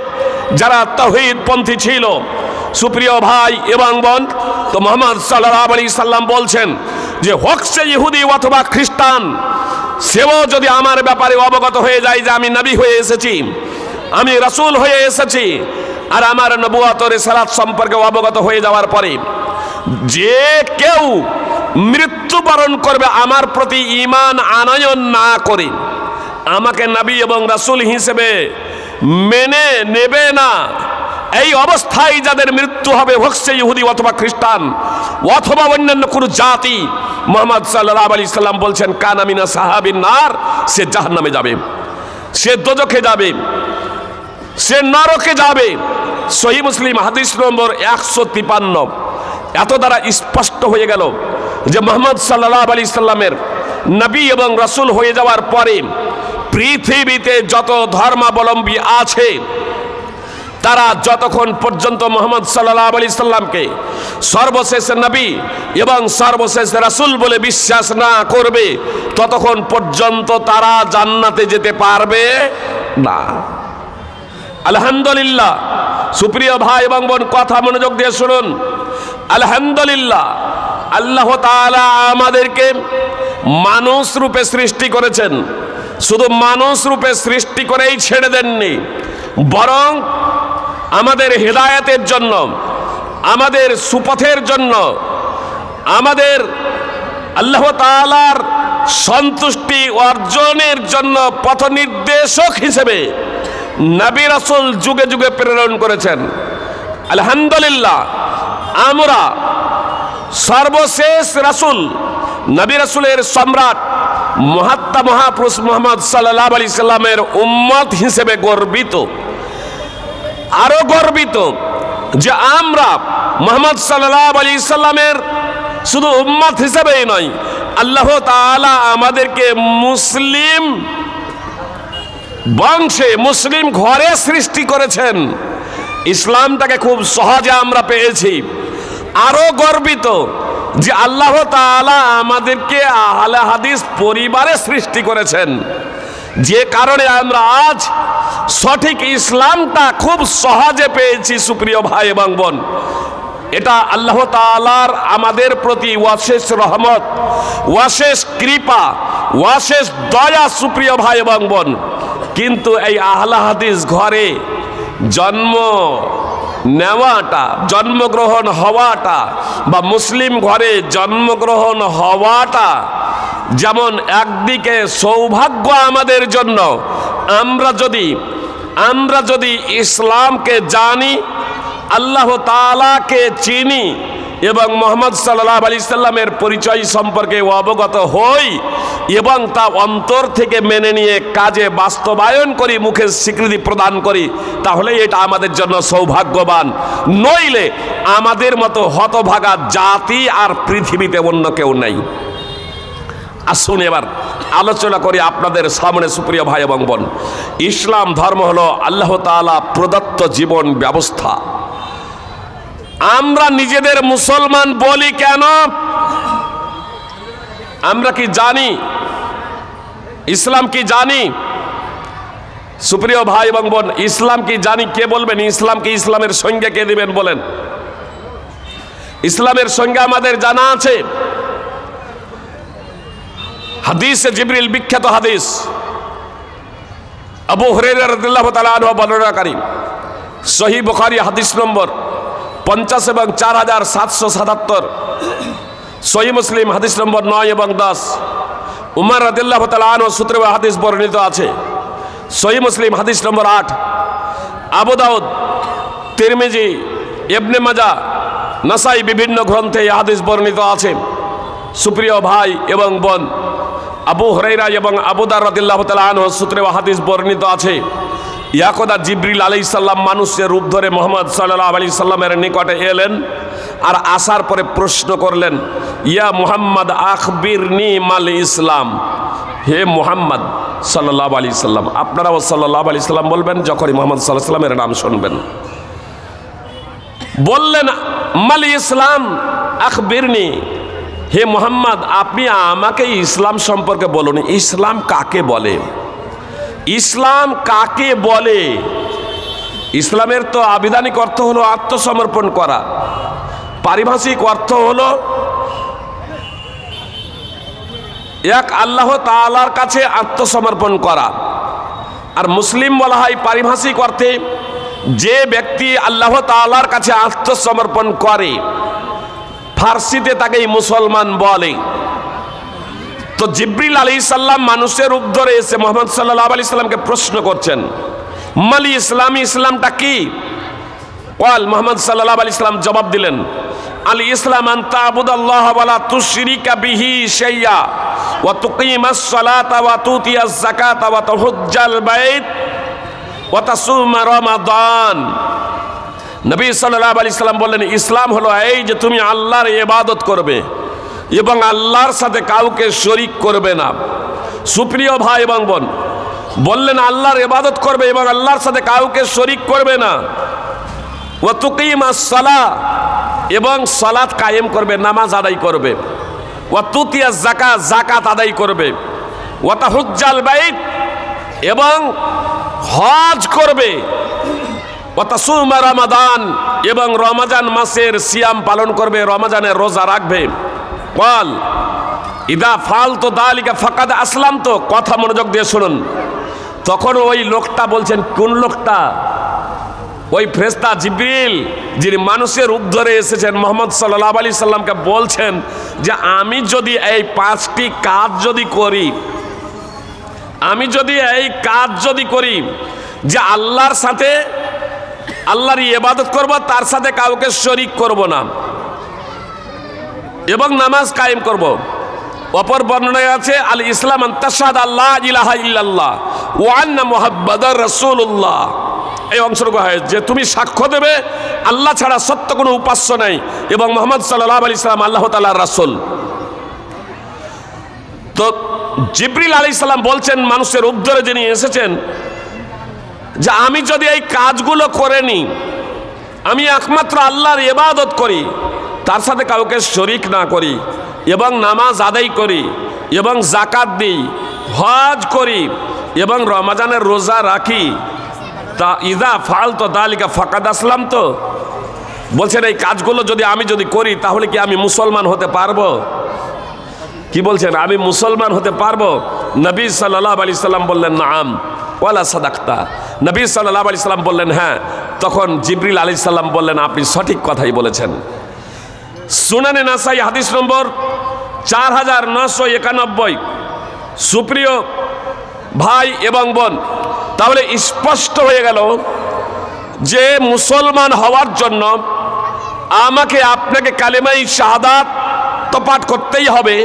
যারা তাওহীদপন্থী ছিল। সুপ্রিয় ভাই এবং বোন, তো মুহাম্মদ সাল্লাল্লাহু আলাইহি সাল্লাম বলছেন যে হোক সে ইহুদি অথবা খ্রিস্টান, সেও যদি আমার ব্যাপারে অবগত হয়ে যায় যে আমি নবী হয়ে এসেছি, আমি রাসূল হয়ে এসেছি, আর আমার নবুয়ত রিসালাত সম্পর্কে অবগত হয়ে যাওয়ার পরে যে কেউ মৃত্যুবরণ করবে আমার প্রতি ঈমান আনয়ন না করে, আমাকে নবী এবং রাসূল হিসেবে মেনে নেবে না, এই অবস্থায় যাদের মৃত্যু হবে, হোক সে ইহুদি অথবা খ্রিস্টান অথবা অন্যান্য কোনো জাতি, মুহাম্মদ সাল্লাল্লাহু আলাইহি সাল্লাম বলছেন, কানা মিনা সাহাবিন নার, সে জাহান্নামে যাবে, সে দোজখে যাবে, সে নরকে যাবে। সহিহ মুসলিম হাদিস নম্বর 153। এত দ্বারা স্পষ্ট হয়ে গেল যে মুহাম্মদ সাল্লাল্লাহু আলাইহি সাল্লামের নবী এবং রাসূল হয়ে যাওয়ার পরে পৃথিবীতে যত ধর্মাবলম্বী আছে তারা যতক্ষণ পর্যন্ত মুহাম্মদ সাল্লাল্লাহু আলাইহি সাল্লামকে সর্বশেষ নবী এবং সর্বশেষ রাসূল বলে বিশ্বাস না করবে ততক্ষণ পর্যন্ত তারা জান্নাতে যেতে পারবে না। আলহামদুলিল্লাহ, সুপ্রিয় ভাই এবং বোন, কথা মনোযোগ দিয়ে শুনুন। আলহামদুলিল্লাহ, আল্লাহ তাআলা আমাদেরকে মানুষ রূপে সৃষ্টি করেছেন। শুধু মানুষ রূপে সৃষ্টি করেই ছেড়ে দেননি, বরং আমাদের হেদায়েতের জন্য, আমাদের সুপথের জন্য, আমাদের আল্লাহ তাআলার সন্তুষ্টি অর্জনের জন্য পথ নির্দেশক হিসেবে নবী রাসূল যুগে যুগে প্রেরণ করেছেন। আলহামদুলিল্লাহ, আমরা সর্বশেষ রাসূল নবী রাসূলের সম্রাট মহাত্মা মহাপুরুষ মুহাম্মদ সাল্লাল্লাহু আলাইহি সাল্লামের উম্মত হিসেবে গর্বিত। আরো গর্বিত যে আমরা মুহাম্মদ সাল্লাল্লাহু আলাইহি সাল্লামের শুধু উম্মত হিসেবেই নয়, আল্লাহ তাআলা আমাদেরকে মুসলিম বংশে, মুসলিম ঘরে সৃষ্টি করেছেন। ইসলামটাকে খুব সহজে আমরা পেয়েছি। আরো গর্বিত যে আল্লাহ তাআলা আমাদেরকে আহলে হাদিস পরিবারে সৃষ্টি করেছেন, যে কারণে আমরা আজ সঠিক ইসলামটা খুব সহজে পেয়েছি। সুপ্রিয় ভাই এবং বোন, এটা আল্লাহ তাআলার আমাদের প্রতি অশেষ রহমত, অশেষ কৃপা, অশেষ দয়া। সুপ্রিয় ভাই এবং বোন, কিন্তু এই আহলে হাদিস ঘরে জন্ম নেওয়াটা, জন্মগ্রহণ হওয়াটা বা মুসলিম ঘরে জন্মগ্রহণ হওয়াটা যেমন একদিকে সৌভাগ্য আমাদের জন্য, আমরা যদি ইসলামকে জানি, আল্লাহ তাআলাকে চিনি এবং মুহাম্মদ সাল্লাল্লাহু আলাইহি সাল্লামের পরিচয় সম্পর্কে অবগত হই এবং তা অন্তর থেকে মেনে নিয়ে কাজে বাস্তবায়ন করি, মুখে স্বীকৃতি প্রদান করি, তাহলে এটা আমাদের জন্য সৌভাগ্যবান। নইলে আমাদের মতো হতভাগা জাতি আর পৃথিবীতে অন্য কেউ নেই। আসুন এবার আলোচনা করি আপনাদের সামনে। সুপ্রিয় ভাই এবং বোন, ইসলাম ধর্ম হলো আল্লাহ তাআলা প্রদত্ত জীবন ব্যবস্থা। আমরা নিজেদের মুসলমান বলি কেন? আমরা কি জানি ইসলাম কি জানি? সুপ্রিয় ভাই এবং বোন, ইসলাম কি জানি? কে বলবেন ইসলাম কি? ইসলামের সংজ্ঞা কে দিবেন বলেন? ইসলামের সংজ্ঞা আমাদের জানা আছে। হাদিসে জিবরিল, বিখ্যাত হাদিস, আবু হুরায়রা রাদিয়াল্লাহু তাআলা আনহু বর্ণনাকারী, সহিহ বুখারী হাদিস নম্বর 50 এবং 4777, সহিহ মুসলিম হাদিস নম্বর 9 এবং 10, উমর রাদিয়াল্লাহু তাআলা আনহু সূত্রে হাদিস বর্ণিত আছে। সহিহ মুসলিম হাদিস নম্বর 8, আবু দাউদ, তিরমিজি, ইবনে মাজাহ, নাসাই বিভিন্ন গ্রন্থে এই হাদিস বর্ণিত আছে। সুপ্রিয় ভাই এবং বোন, আবু হুরায়রা এবং আবু দার রাদিয়াল্লাহু তাআলা আনহু সূত্রে হাদিস বর্ণিত আছে। ইয়াকদা জিবরিল আলাইহিস সালাম মানুষের রূপ ধরে মুহাম্মদ সাল্লাল্লাহু আলাইহি সাল্লামের নিকটে এলেন আর আসার পরে প্রশ্ন করলেন, ইয়া মুহাম্মদ আখবিরনি মাল ইসলাম। হে মুহাম্মদ সাল্লাল্লাহু আলাইহি সাল্লাম, আপনারাও সাল্লাল্লাহু আলাইহি সাল্লাম বলবেন যখনই মুহাম্মদ সাল্লাল্লাহু আলাইহি সাল্লামের নাম শুনবেন। বললেন, মাল ইসলাম আখবিরনি, হে মুহাম্মদ আপনি আমাকে ইসলাম সম্পর্কে বলুন। ইসলাম কাকে বলে? ইসলাম কাকে বলে? ইসলামের তো আবিধানিক অর্থ হলো আত্মসমর্পণ করা, পারিভাষিক অর্থ হলো এক আল্লাহ তাআলার কাছে আত্মসমর্পণ করা। আর মুসলিম বলা হয় পারিভাষিক অর্থে যে ব্যক্তি আল্লাহ তাআলার কাছে আত্মসমর্পণ করে, ফার্সিতে তাকেই মুসলমান বলে। তো জিবরিল আলাইহিস সালাম মানুষের রূপ ধরে এসে মুহাম্মদ সাল্লাল্লাহু আলাইহি সাল্লামকে প্রশ্ন করছেন, মালি ইসলাম, ইসলামটা কি? ওয়াল মুহাম্মদ সাল্লাল্লাহু আলাইহি সাল্লাম জবাব দিলেন, আল ইসলাম আন তা'বুদাল্লাহ ওয়া লা তুশরিকা বিহি শাইয়া ওয়া তুকিমাস সালাতা ওয়া তুতিয়াজ যাকাতা ওয়া তাহুজ্জাল বাইত ওয়া তাসুমা রমাদান। নবী সাল্লাল্লাহু আলাইহি সাল্লাম বললেন, ইসলাম হলো এই যে তুমি আল্লাহর ইবাদত করবে এবং আল্লাহর সাথে কাউকে শরীক করবে না। সুপ্রিয় ভাই এবং বোন, বললেন আল্লাহর ইবাদত করবে এবং আল্লাহর সাথে কাউকে শরীক করবে না। ওয়া তুকিমাস সালাহ, এবং সালাত কায়েম করবে, নামাজ আদায় করবে। ওয়া তুতিয়াজ যাকাত, যাকাত আদায় করবে। ওয়া তাহুজ্জাল বাইত, এবং হজ করবে। ওয়া তাসুমা রমাদান, এবং রমজান মাসের সিয়াম পালন করবে, রমজানের রোজা রাখবে। বল ইদা ফালতু দালিকা ফাকাদ আসলামতু, কথা মনোযোগ দিয়ে শুনুন। তখন ওই লোকটা বলছেন, কোন লোকটা? ওই ফেরেশতা জিবরিল, যিনি মানুষের রূপ ধরে এসেছেন, মুহাম্মদ সাল্লাল্লাহু আলাইহি সাল্লামকে বলছেন যে আমি যদি এই 5টি কাজ যদি করি, আমি যদি এই কাজ যদি করি, যে আল্লাহর সাথে আল্লাহর ইবাদত করব, তার সাথে কাউকে শরীক করব না, এবং নামাজ কায়েম করব। অপর বর্ণনায় আছে আল ইসলাম আন তাশহাদু আল্লা ইলাহা ইল্লাল্লাহ ওয়া আন্না মুহাম্মাদার রাসূলুল্লাহ। এই অংশটুকু হয় যে তুমি সাক্ষ্য দেবে আল্লাহ ছাড়া সত্য কোনো উপাস্য নাই এবং মুহাম্মদ সাল্লাল্লাহু আলাইহি সাল্লাম আল্লাহ তাআলার রাসূল। তো জিবরিল আলাইহিস সালাম বলছেন, মানুষের রূপ ধরে যিনি এসেছেন, যে আমি যদি এই কাজগুলো করে নিই, আমি একমাত্র আল্লাহর ইবাদত করি, তার সাথে কাউকে শরীক না করি, এবং নামাজ আদায় করি, এবং যাকাত দিই, হজ করি, এবং রমজানের রোজা রাখি, তা ইদা ফালতু দালিকা ফাকাদ আসলামতু, বলছেন এই কাজগুলো যদি আমি করি, তাহলে কি আমি মুসলমান হতে পারবো? কি বলছেন, আমি মুসলমান হতে পারবো? নবী সাল্লাল্লাহু আলাইহি সাল্লাম বললেন, নাম ওয়ালা সাদাকতা। নবী সাল্লাল্লাহু আলাইহি সাল্লাম বললেন, হ্যাঁ। তখন জিবরিল আলাইহিস সালাম বললেন, আপনি সঠিক কথাই বলেছেন। সুনানে নাসাই হাদিস নম্বর 4991। সুপ্রিয় ভাই এবং বোন, তাহলে স্পষ্ট হয়ে গেল যে মুসলমান হওয়ার জন্য আমাকে আপনাকে কালেমাই শাহাদাত তো পাঠ করতেই হবে,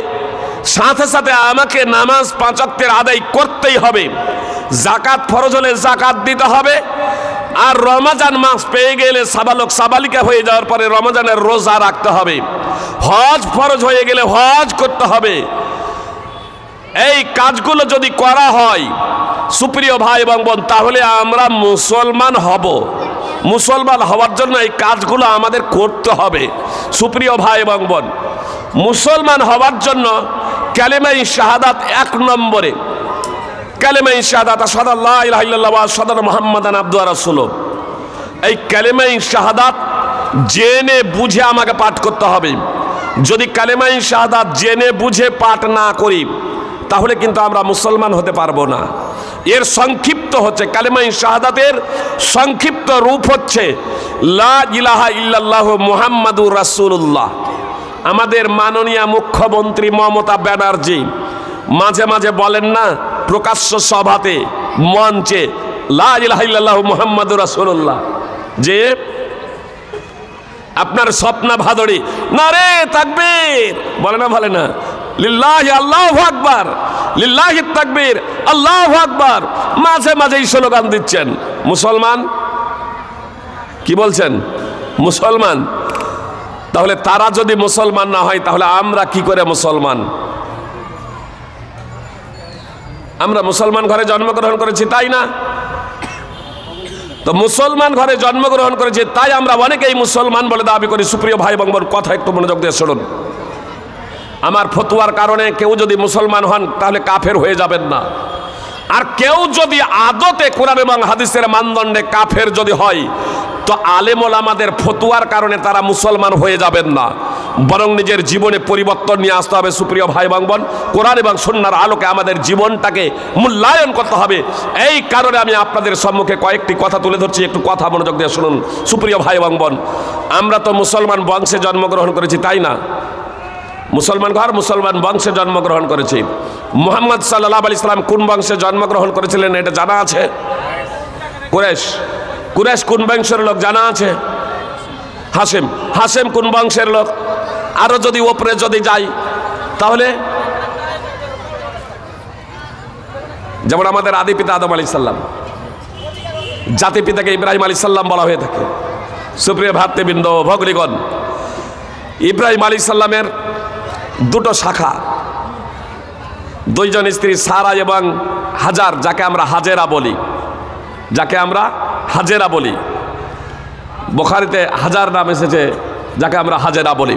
সাথে সাথে আমাকে নামাজ 5 ওয়াক্তের আদায় করতেই হবে, যাকাত ফরজ হলে যাকাত দিতে হবে, আর রমজান মাস পেয়ে গেলে সাবালক সাবালিকা হয়ে যাওয়ার পরে রমজানের রোজা রাখতে হবে, হজ ফরজ হয়ে গেলে হজ করতে হবে। এই কাজগুলো যদি করা হয় সুপ্রিয় ভাই এবং বোন, তাহলে আমরা মুসলমান হব। মুসলমান হওয়ার জন্য এই কাজগুলো আমাদের করতে হবে। সুপ্রিয় ভাই এবং বোন, মুসলমান হওয়ার জন্য কালেমাই শাহাদাত 1 নম্বরে, কালেমাই শাহাদাত আশহাদু আল্লা ইলাহা ইল্লাল্লাহ ওয়া আশহাদু আন্না মুহাম্মাদান আবদুহু ওয়া রাসূলুহু। এই কালেমাই শাহাদাত জেনে বুঝে আমাকে পাঠ করতে হবে। যদি কালেমাই শাহাদাত জেনে বুঝে পাঠ না করি, তাহলে কিন্তু আমরা মুসলমান হতে পারবো না। এর সংক্ষিপ্ত হচ্ছে, কালেমাই শাহাদাতের সংক্ষিপ্ত রূপ হচ্ছে লা ইলাহা ইল্লাল্লাহু মুহাম্মাদুর রাসূলুল্লাহ। আমাদের মাননীয় মুখ্যমন্ত্রী মমতা ব্যানার্জি মাঝে মাঝে বলেন না, প্রকাশ্য সভাতে, মঞ্চে, লা ইলাহা ইল্লাল্লাহু মুহাম্মাদুর রাসূলুল্লাহ, যে আপনার স্বপ্না ভাদড়ি নারে তাকবীর বলে না, বলে না, লিল্লাহি আল্লাহু আকবার, লিল্লাহি তাকবীর, আল্লাহু আকবার, মাঝে মাঝেই স্লোগান দিচ্ছেন। মুসলমান কি বলছেন? মুসলমান। তাহলে তারা যদি মুসলমান না হয়, তাহলে আমরা কি করে মুসলমান? আমরা মুসলমান ঘরে জন্মগ্রহণ করেছি, তাই না? তো মুসলমান ঘরে জন্মগ্রহণ করেছি, তাই আমরা অনেকেই মুসলমান বলে দাবি করি। সুপ্রিয় ভাই এবং বোন, কথা একটু মনোযোগ দিয়ে শুনুন। আমার ফতোয়ার কারণে কেউ যদি মুসলমান হন, তাহলে কাফের হয়ে যাবেন না। আর কেউ যদি আদতে কোরআন এবং হাদিসের মানদণ্ডে কাফের যদি হয়, তো আলেম ওলামাদের ফতোয়ার কারণে তারা মুসলমান হয়ে যাবেন না, বরং নিজের জীবনে পরিবর্তন নিয়ে আসতে হবে। সুপ্রিয় ভাই এবং বোন, কোরআন এবং সুন্নাহর আলোকে আমাদের জীবনটাকে মূল্যায়ন করতে হবে। এই কারণে আমি আপনাদের সম্মুখে কয়েকটি কথা তুলে ধরছি, একটু কথা মনোযোগ দিয়ে শুনুন। সুপ্রিয় ভাই এবং বোন, আমরা তো মুসলমান বংশে জন্মগ্রহণ করেছি, তাই না? মুসলমান ঘর, মুসলমান বংশে জন্মগ্রহণ করেছি। মুহাম্মদ সাল্লাল্লাহু আলাইহি সাল্লাম কোন বংশে জন্মগ্রহণ করেছিলেন এটা জানা আছে? কুরাইশ। কুরাইশ কোন বংশের লোক জানা আছে? হাসেম। হাসেম কোন বংশের লোক? আরো যদি ওপরে যদি যাই, তাহলে যেমন আমাদের আদি পিতা আদম আলাইহিস সালাম, জাতি পিতাকে ইব্রাহিম আলাইহিস সালাম বলা হয়ে থাকে। সুপ্রিয় ভাতৃবৃন্দ, ভগ্নীগণ, ইব্রাহিম আলাইহিস সালামের দুটো শাখা, দুইজন স্ত্রী সারা এবং হাজার, যাকে আমরা হাজেরা বলি, বুখারীতে হাজার নাম এসেছে, যাকে আমরা হাজেরা বলি।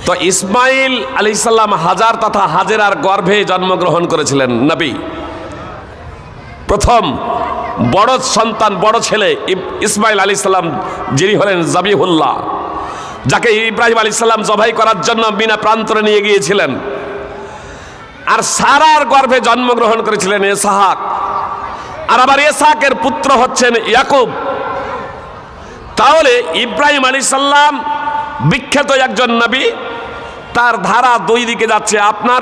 তো ইসমাইল আলাইহিস সালাম হাজার তথা হাজেরার গর্ভে জন্মগ্রহণ করেছিলেন নবী। প্রথম বড় সন্তান, বড় ছেলে ইসমাইল আলাইহিস সালাম, যিনি হলেন জাবিহুল্লাহ, যাকে ইব্রাহিম আলাইহিস সালাম জবাই করার জন্য মিনা প্রান্তরে নিয়ে গিয়েছিলেন। আর সারার গর্ভে জন্মগ্রহণ করেছিলেন ইসহাক। আর আবার ইসহাকের পুত্র হচ্ছেন ইয়াকুব। তাহলে ইব্রাহিম আলাইহিস সালাম বিখ্যাত একজন নবী, তার ধারা দুই দিকে যাচ্ছে। আপনার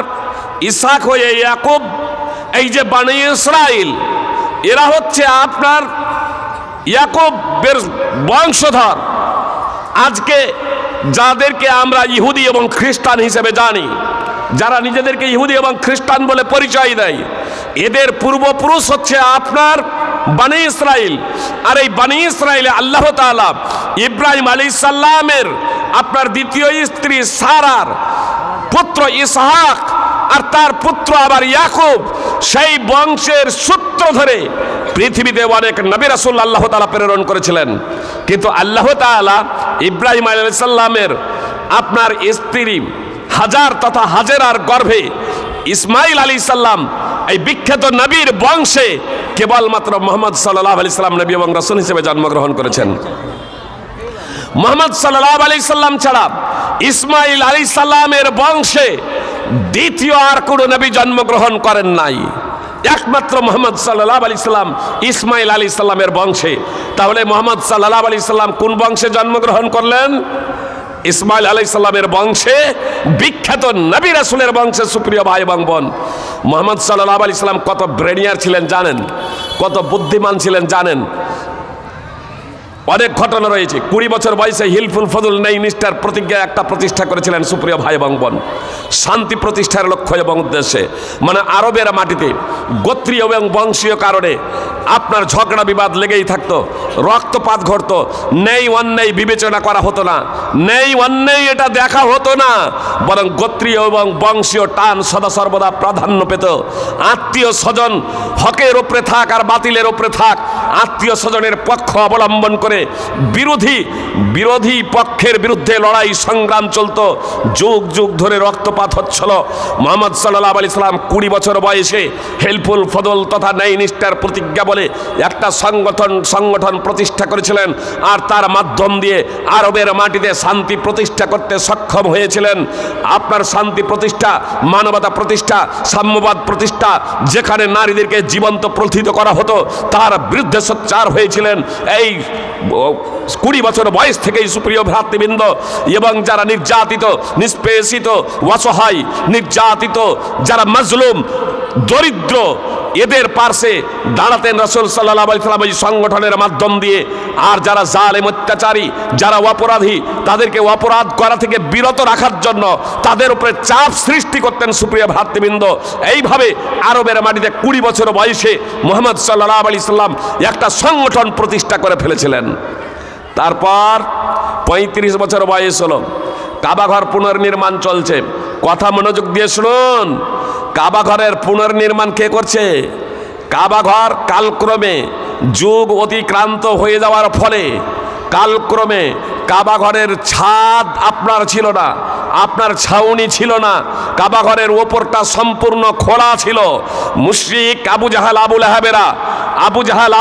ইসহাক হয়ে ইয়াকুব, এই যে বনি ইসরাইল, এরা হচ্ছে আপনার ইয়াকুবের বংশধর। আজকে যাদেরকে আমরা ইহুদি এবং খ্রিস্টান হিসেবে জানি, যারা নিজেদেরকে ইহুদি এবং খ্রিস্টান বলে পরিচয় দেয়, এদের পূর্বপুরুষ হচ্ছে আপনার বনি ইসরাইল। আর এই বনি ইসরাইলে আল্লাহ তাআলা ইব্রাহিম আলাইহিস সালামের আপনার দ্বিতীয় স্ত্রী সারার পুত্র ইসহাক আর তার পুত্র আবার ইয়াকুব, সেই বংশের সূত্র ধরে পৃথিবীতে অনেক নবী রাসূল আল্লাহ তাআলা প্রেরণ করেছিলেন। কিন্তু আল্লাহ তাআলা ইব্রাহিম আলাইহিস সালামের আপনার স্ত্রী হাজার তথা হাজেরার গর্ভে ইসমাইল আলাইহিস সালাম, এই বিখ্যাত নবীর বংশে কেবলমাত্র মুহাম্মদ সাল্লাল্লাহু আলাইহি সাল্লাম নবী এবং রাসূল হিসেবে জন্মগ্রহণ করেছেন। মুহাম্মদ সাল্লাল্লাহু আলাইহি সাল্লাম ছাড়া ইসমাইল আলাইহিস সালামের বংশে দ্বিতীয় আর কোনো নবী জন্মগ্রহণ করেন নাই, একমাত্র মুহাম্মদ সাল্লাল্লাহু আলাইহি সাল্লাম ইসমাইল আলাইহিস সালামের বংশে। তাহলে মুহাম্মদ সাল্লাল্লাহু আলাইহি সাল্লাম কোন বংশে জন্মগ্রহণ করলেন? ইসমাইল আলাইহিস সালামের বংশে, বিখ্যাত নবী রাসূলের বংশে। সুপ্রিয় ভাই এবং বোন, মুহাম্মদ সাল্লাল্লাহু আলাইহি সাল্লাম কত ব্রেনিয়ার ছিলেন জানেন, কত বুদ্ধিমান ছিলেন জানেন। অনেক ঘটনা রয়েছে। 20 বছর বয়সে হিলফুল ফজল নেই নিষ্ঠার প্রতিজ্ঞা একটা প্রতিষ্ঠা করেছিলেন। সুপ্রিয় ভাই এবং বোন, শান্তি প্রতিষ্ঠার লক্ষ্য এবং উদ্দেশ্যে, মানে আরবের মাটিতে গোত্রীয় এবং বংশীয় কারণে আপনার ঝগড়া বিবাদ লেগেই থাকতো, রক্তপাত ঘটতো, নেই অন্যায় বিবেচনা করা হতো না, নেই অন্যায় এটা দেখা হতো না, বরং গোত্রীয় এবং বংশীয় টান সদা সর্বদা প্রাধান্য পেত। আত্মীয় স্বজন হকের উপরে থাক আর বাতিলের উপরে থাক, আত্মীয় স্বজনের পক্ষ অবলম্বন করে বিরোধী পক্ষের বিরুদ্ধে লড়াই সংগ্রাম চলতো। যুগ যুগ ধরে রক্তপাত হচ্ছিল। মুহাম্মদ সাল্লাল্লাহু আলাইহি সাল্লাম 20 বছর বয়সে হেলফুল ফজল তথা ন্যায় নিষ্ঠার প্রতিজ্ঞা বলে একটা সংগঠন প্রতিষ্ঠা করেছিলেন। আর তার মাধ্যম দিয়ে আরবের মাটিতে শান্তি প্রতিষ্ঠা করতে সক্ষম হয়েছিলেন। আপনার শান্তি প্রতিষ্ঠা, মানবতা প্রতিষ্ঠা, সাম্যবাদ প্রতিষ্ঠা, যেখানে নারীদেরকে জীবন্ত প্রথিত করা হতো, তার বিরুদ্ধে সোচ্চার হয়েছিলেন এই 20 বছর বয়স থেকেই। সুপ্রিয় ভ্রাতৃবৃন্দ, এবং যারা নির্যাতিত, নিষ্পেষিত, অসহায়, নির্যাতিত, যারা মাজলুম, দরিদ্র, এদের পার্শ্বে দাঁড়াতেন রাসূল সাল্লাল্লাহু আলাইহি সাল্লাম এই সংগঠনের মাধ্যম দিয়ে। আর যারা জালেম, অত্যাচারী, যারা অপরাধী, তাদেরকে অপরাধ করা থেকে বিরত রাখার জন্য তাদের উপরে চাপ সৃষ্টি করতেন। সুপ্রিয় ভ্রাতৃবৃন্দ, এইভাবে আরবের মাটিতে 20 বছর বয়সে মুহাম্মদ সাল্লাল্লাহু আলাইহি সাল্লাম একটা সংগঠন প্রতিষ্ঠা করে ফেলেছিলেন। তারপর 35 বছর বয়স হলো, কাবা ঘর পুনর্নির্মাণ চলছে। কথা মনোযোগ দিয়ে শুনুন, কাবা ঘরের পুনর্নির্মাণ কে করছে? কাবা ঘর কালক্রমে যুগ অতিক্রান্ত হয়ে যাওয়ার ফলে কালক্রমে কাবা ঘরের ছাদ আপনার ছিল না, আপনার ছাউনি ছিল না, কাবা ঘরের ওপরটা সম্পূর্ণ খোলা ছিল। মুশরিক আবু জাহাল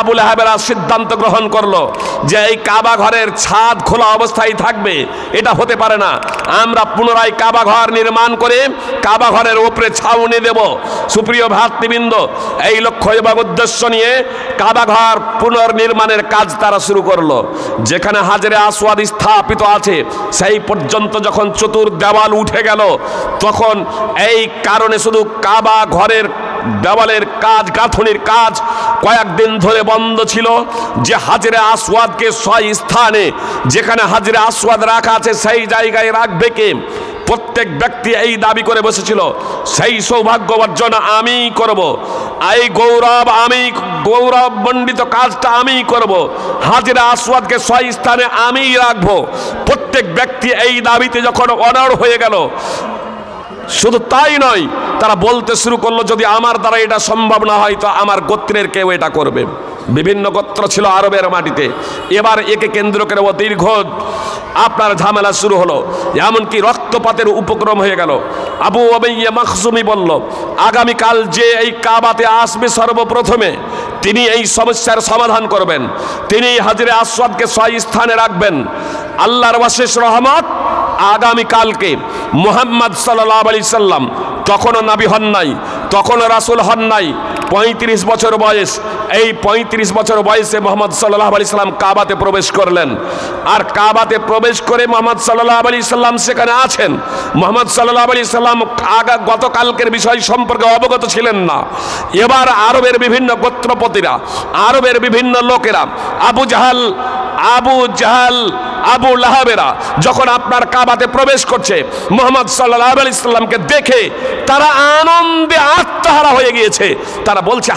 আবু লাহাবেরা সিদ্ধান্ত গ্রহণ করলো যে এই কাবা ঘরের ছাদ খোলা অবস্থায় থাকবে, এটা হতে পারে না। আমরা পুনরায় কাবা ঘর নির্মাণ করে কাবা ঘরের উপরে ছাউনি দেব। সুপ্রিয় ভ্রাতৃবৃন্দ, এই লক্ষ্য এবং উদ্দেশ্য নিয়ে কাবা ঘর পুনর্নির্মাণের কাজ তারা শুরু করলো। যেখানে হাজরে আসওয়াদ স্থাপিত আছে, সেই পর্যন্ত যখন চতুর্দেওয়াল উঠে গেল, তখন এই কারণে শুধু কাবা ঘরের দেওয়ালের কাজ, গাঁথনির কাজ কয়েকদিন ধরে বন্ধ ছিল। যে হাজরে আসওয়াদকে 6 স্থানে, যেখানে হাজরে আসওয়াদ রাখা আছে, সেই জায়গায় রাখবে কে? প্রত্যেক ব্যক্তি এই দাবি করে বসেছিল সেই সৌভাগ্য অর্জন আমি করব, এই গৌরব মণ্ডিত কাজটা আমি করব, হাজরে আসওয়াদকে সই স্থানে আমি রাখবো। প্রত্যেক ব্যক্তি এই দাবিতে যখন অনড় হয়ে গেল, শুধু তাই নয়, তারা বলতে শুরু করলো যদি আমার দ্বারা এটা সম্ভব না হয় তো আমার গোত্রের কেউ এটা করবে। বিভিন্ন গোত্র ছিল আরবের মাটিতে। এবার একে কেন্দ্র করে দীর্ঘ আপনার ঝামেলা শুরু হলো, এমনকি রক্তপাতের উপক্রম হয়ে গেল। আবু উমাইয়া মাখজুমি বলল, আগামীকাল যে এই কাবাতে আসবে সর্বপ্রথমে তিনি এই সমস্যার সমাধান করবেন, তিনি হাজরে আসওয়াদকে সই স্থানে রাখবেন। আল্লাহর অশেষ রহমত, আগামীকালকে মুহাম্মদ সাল্লাল্লাহু আলাইহি সাল্লাম তখনও নবী হন নাই, তখনও রাসূল হন নাই, 35 বছর বয়স। এই 35 বছর বয়সে মুহাম্মদ সাল্লাল্লাহু আলাইহি সাল্লাম কাবাতে প্রবেশ করলেন। আর কাবাতে প্রবেশ করে মুহাম্মদ সাল্লাল্লাহু আলাইহি সাল্লাম সেখানে আছেন। মুহাম্মদ সাল্লাল্লাহু আলাইহি সাল্লাম গতকালকের বিষয় সম্পর্কে অবগত ছিলেন না। এবার আরবের বিভিন্ন গোত্রপতিরা, আরবের বিভিন্ন লোকেরা, আবু জাহাল, আবু লাহাবেরা যখন আপনার কাবাতে প্রবেশ করছে, মুহাম্মদ সাল্লাল্লাহু আলাইহি সাল্লামকে দেখে তারা আনন্দে আত্মহারা হয়ে গিয়েছে। তারা বলছে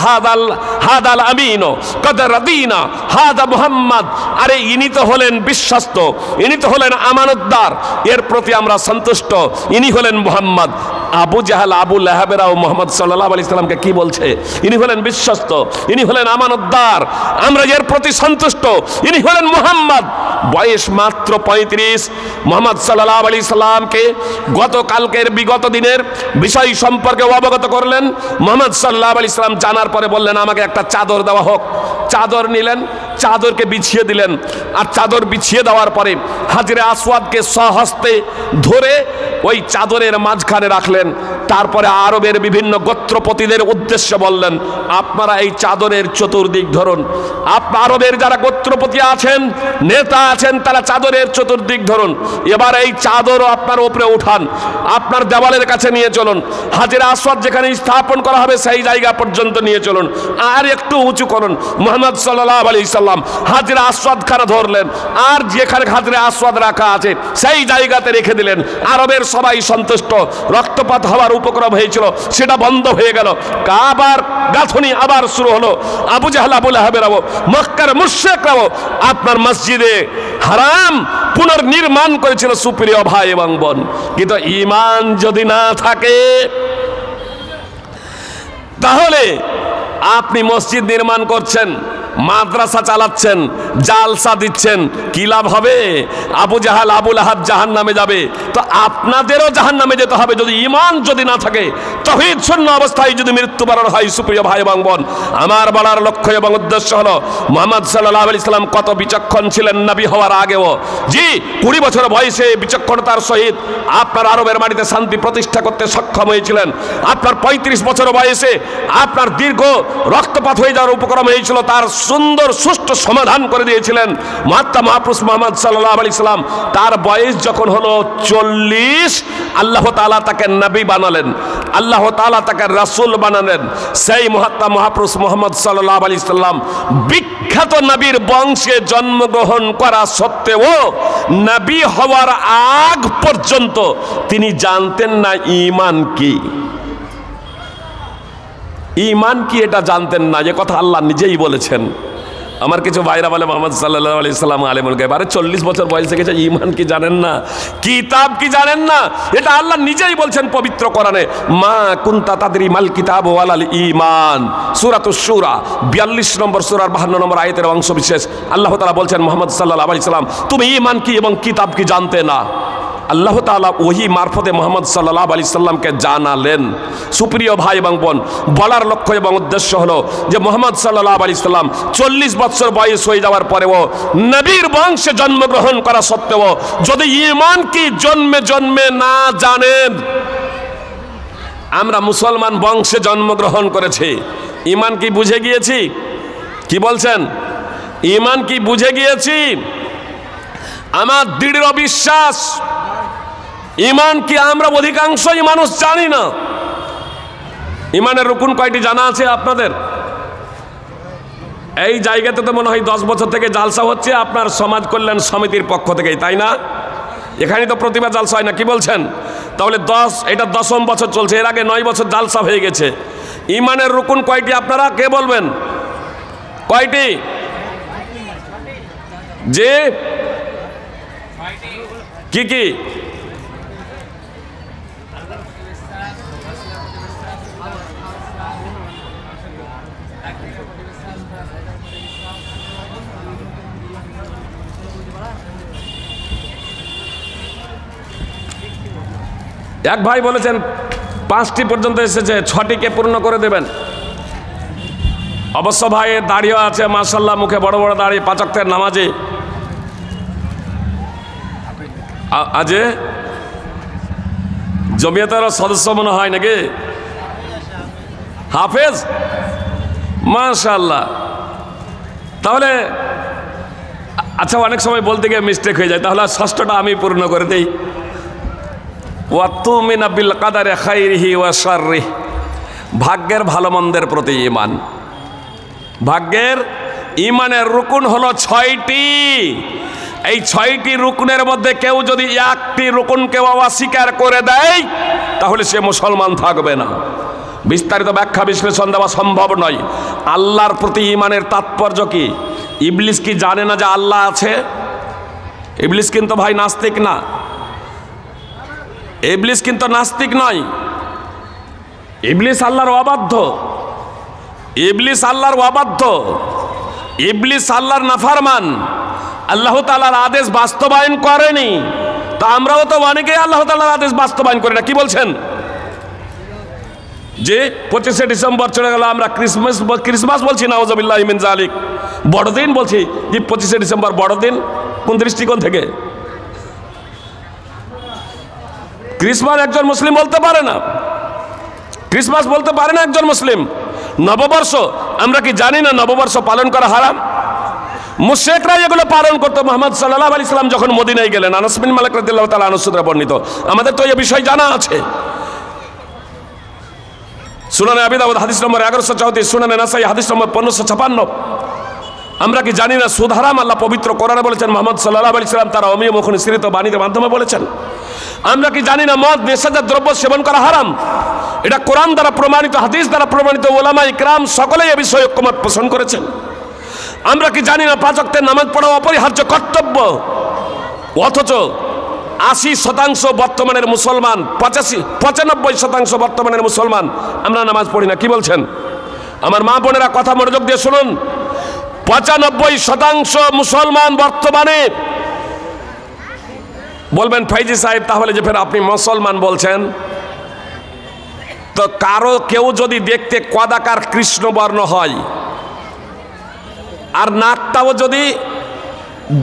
হাদাল আমিন কদ রাদিনা হাদা মুহাম্মদ, আরে ইনি তো হলেন বিশ্বস্ত, ইনি তো হলেন আমানতদার, এর প্রতি আমরা সন্তুষ্ট, ইনি হলেন মুহাম্মদ। আবু জাহাল, আবু লাহাবেরাও মুহাম্মদ সাল্লাল্লাহু আলাইহি সাল্লামকে কি বলছে? ইনি হলেন বিশ্বস্ত, ইনি হলেন আমানতদার, আমরা এর প্রতি সন্তুষ্ট, ইনি হলেন মুহাম্মদ। বয়স মাত্র 35। মুহাম্মদ সাল্লাল্লাহু আলাইহি সাল্লামকে গতকালকের বিগত দিনের বিষয় সম্পর্কে অবগত করলেন। মুহাম্মদ সাল্লাল্লাহু আলাইহি সাল্লাম জানার পরে বললেন আমাকে একটা চাদর দেওয়া হোক। চাদর নিলেন, চাদরকে বিছিয়ে দিলেন। আর চাদর বিছিয়ে দেওয়ার পরে হাজরে আসওয়াদকে স্বহস্তে ধরে ওই চাদরের মাঝখানে রাখলেন। তারপরে আরবের বিভিন্ন গোত্রপতিদের উদ্দেশ্যে বললেন আপনারা এই চাদরের চতুর্দিক ধরুন। আরবের যারা গোত্রপতি আছেন, নেতা আছেন, তারা চাদরের চতুর্দিক ধরুন। এবার এই চাদরও আপনার উপরে উঠান, আপনার দেওয়ালের কাছে নিয়ে চলুন, হাজরে আসওয়াদ যেখানে স্থাপন করা হবে সেই জায়গা পর্যন্ত নিয়ে চলুন, আর একটু উঁচু করুন। মুহাম্মদ সাল্লাল্লাহু আলাইহি সাল্লাম হাজরে আসওয়াদ খানা ধরলেন, আর যেখানে হাজরে আসওয়াদ রাখা আছে সেই জায়গাতে রেখে দিলেন। আরবের সবাই সন্তুষ্ট। রক্তপাত হওয়ার উপক্রম হয়েছিল, সেটা বন্ধ হয়ে গেল। কাবার গাঁথনি আবার শুরু হলো। আবু জাহল, আবু লাহাবেরাও, মক্কার মুশরিকরাও আপনার মসজিদে হারাম পুনর্নির্মাণ করেছিল সুপ্রিয় ভাই এবং বোন। কিন্তু ঈমান যদি না থাকে তাহলে আপনি মসজিদ নির্মাণ করছেন, মাদ্রাসা চালাচ্ছেন, জালসা দিচ্ছেন, কি লাভ হবে? আবু জাহাল, আবু লাহাব জাহান্নামে যাবে, তো আপনাদেরও জাহান্নামে যেতে হবে যদি ঈমান যদি না থাকে। তাওহীদ শূন্য অবস্থায় যদি মৃত্যুবরণ হয় সুপ্রিয় ভাই এবং বোন, আমার বলার লক্ষ্য এবং উদ্দেশ্য হলো মুহাম্মদ সাল্লাল্লাহু আলাইহি সাল্লাম কত বিচক্ষণ ছিলেন নবী হওয়ার আগেও। জি, 20 বছর বয়সে বিচক্ষণতার সহিত আপনার আরবের মাটিতে শান্তি প্রতিষ্ঠা করতে সক্ষম হয়েছিলেন। আপনার 35 বছর বয়সে আপনার দীর্ঘ রক্তপাত হয়ে যাওয়ার উপক্রম হয়েছিল, তার সুন্দর সুষ্ঠু সমাধান করে দিয়েছিলেন মহাপুরুষ মুহাম্মদ সাল্লাল্লাহু আলাইহি সাল্লাম। তার বয়স যখন হলো 40, আল্লাহ তাআলা তাকে নবী বানালেন, আল্লাহ তাআলা তাকে রাসূল বানালেন। সেই মহাপুরুষ মুহাম্মদ সাল্লাল্লাহু আলাইহি সাল্লাম বিখ্যাত নবীর বংশে জন্মগ্রহণ করা সত্ত্বেও নবী হওয়ার আগ পর্যন্ত তিনি জানতেন না ঈমান কি। ঈমান কি এটা জানতেন না, যে কথা আল্লাহ নিজেই বলেছেন। আমার কিছু ভাইরা বলে মুহাম্মদ সাল্লাল্লাহু আলাইহি সাল্লাম আলেমুল গায়ব, আরে 40 বছর বয়সে গেছে, ঈমান কি জানেন না, কিতাব কি জানেন না? এটা আল্লাহ নিজেই বলছেন পবিত্র কোরআনে, মা কুনতা তাদরি মাল কিতাব ওয়ালাল ঈমান, সূরাতুশ শূরা 42 নম্বর সূরার 52 নম্বর আয়াতের অংশ বিশেষ আল্লাহ তাআলা বলছেন মুহাম্মদ সাল্লাল্লাহু আলাইহি সাল্লাম তুমি ঈমান কি এবং কিতাব কি জানতে না। আল্লাহ তাআলা ওহী মারফতে মুহাম্মদ সাল্লাল্লাহু আলাইহি সাল্লামকে জানালেন। সুপ্রিয় ভাই এবং বোন, বলার লক্ষ্য এবং উদ্দেশ্য হলো যে মুহাম্মদ সাল্লাল্লাহু আলাইহি সাল্লাম 40 বছর বয়স হয়ে যাওয়ার পরেও নবীর বংশে জন্মগ্রহণ করা সত্ত্বেও যদি ঈমান কি জন্মে জন্মে না জানেন, আমরা মুসলমান বংশে জন্মগ্রহণ করেছি, ঈমান কি বুঝে গিয়েছি? কি বলছেন? ঈমান কি বুঝে গিয়েছি? আমার দৃঢ় বিশ্বাস ঈমান কি আমরা অধিকাংশই মানুষ জানি না। ঈমানের রুকুন কয়টি জানা আছে আপনাদের? এই জায়গাতে তো মনে হয় 10 বছর থেকে জালসা হচ্ছে আপনার সমাজ কল্যাণ সমিতির পক্ষ থেকেই, তাই না? এখানে তো প্রতিভা জালসা হয় না, কি বলছেন? তাহলে 10, এটা 10ম বছর চলছে। এর আগে 9 বছর জালসা হয়ে গেছে। ইমানের রুকুন কয়টি আপনারা কে বলবেন? কয়টি? যে কি কি? এক ভাই বলেছেন 5টি পর্যন্ত এসেছে, 6টিকে পূর্ণ করে দেবেন। অবশ্য ভাই দাড়িও আছে মাশাআল্লাহ, মুখে বড় বড় দাড়ি, 5 ওয়াক্তের নামাজে। আজে জমিয়তের সদস্য মনে হয় নাকি? হাফেজ, মাশাআল্লাহ। তাহলে আচ্ছা, অনেক সময় বলতে গিয়ে মিস্টেক হয়ে যায়, তাহলে 6টা আমি পূর্ণ করে দেই। ওয়াতুমিনা বিল কাদারি খাইরিহি ওয়া শাররিহি, ভাগ্যের ভালো মন্দের প্রতি ঈমান। ভাগ্যের ঈমানের রুকুন হলো 6টি। এই 6টি রুকুনের মধ্যে কেউ যদি একটি রুকুনকে অস্বীকার করে দেয় তাহলে সে মুসলমান থাকবে না। বিস্তারিত ব্যাখ্যা বিশ্লেষণ দেওয়া সম্ভব নয়। আল্লাহর প্রতি ঈমানের তাৎপর্য কি? ইবলিস কি জানে না যে আল্লাহ আছে? ইবলিস কিন্তু ভাই নাস্তিক না, ইবলিস কিন্তু নাস্তিক নয়। ইবলিস আল্লাহর অবাধ্য, ইবলিস আল্লাহর অবাধ্য, ইবলিস আল্লাহর নাফরমান। আল্লাহ তাআলার আদেশ বাস্তবায়ন করেনি। তা আমরাও তো অনেকেই আল্লাহ তাআলার আদেশ বাস্তবায়ন করি না। কি বলছেন যে 25শে ডিসেম্বর চলে গেল, আমরা ক্রিসমাস বলছি, নাউযুবিল্লাহি মিন যালিক, বড়দিন বলছি। যে 25শে ডিসেম্বর বড়দিন কোন দৃষ্টিকোণ থেকে? ক্রিসমাস একজন মুসলিম বলতে পারে না, ক্রিসমাস বলতে পারে না একজন মুসলিম। নববর্ষ, আমরা কি জানি না নববর্ষ পালন করা হারাম? মুশরিকরা এগুলো পালন করতো। মুহাম্মদ সাল্লাল্লাহু আলাইহি সাল্লাম যখন মদিনায় গেলেন, আনাস বিন মালিক রাদিয়াল্লাহু তাআলা আনহু সূত্রে বর্ণিত, আমাদের তো এই বিষয় জানা আছে। সুনানে আবি দাউদ হাদিস নম্বর 1134, সুনানে নাসাই হাদিস নম্বর 1556। আমরা কি জানি না সুদ হারাম? আল্লাহ পবিত্র কোরআনে বলেছেন, মুহাম্মদ সাল্লাল্লাহু আলাইহি সাল্লাম তার অমীয় মুখে নিঃসৃত বাণীর মাধ্যমে বলেছেন। আমরা কি জানি না মদ নেশাজাত দ্রব্য সেবন করা হারাম? এটা কোরআন দ্বারা প্রমাণিত, হাদিস দ্বারা প্রমাণিত। উলামা ইকরাম সকলেই এ বিষয়ে ঐক্যমত পোষণ করেছেন। আমরা কি জানি না 5 ওয়াক্তের নামাজ পড়া অপরিহার্য কর্তব্য? অথচ 80% বর্তমানের মুসলমান, 95% বর্তমানের মুসলমান আমরা নামাজ পড়ি না। কি বলছেন আমার মা বোনেরা? কথা মনোযোগ দিয়ে শুনুন। 95% মুসলমান বর্তমানে। বলবেন ফাইজি সাহেব তাহলে যে ফের আপনি মুসলমান বলছেন, তো কারো কেউ যদি দেখতে কদাকার কৃষ্ণবর্ণ হয় আর নাকটাও যদি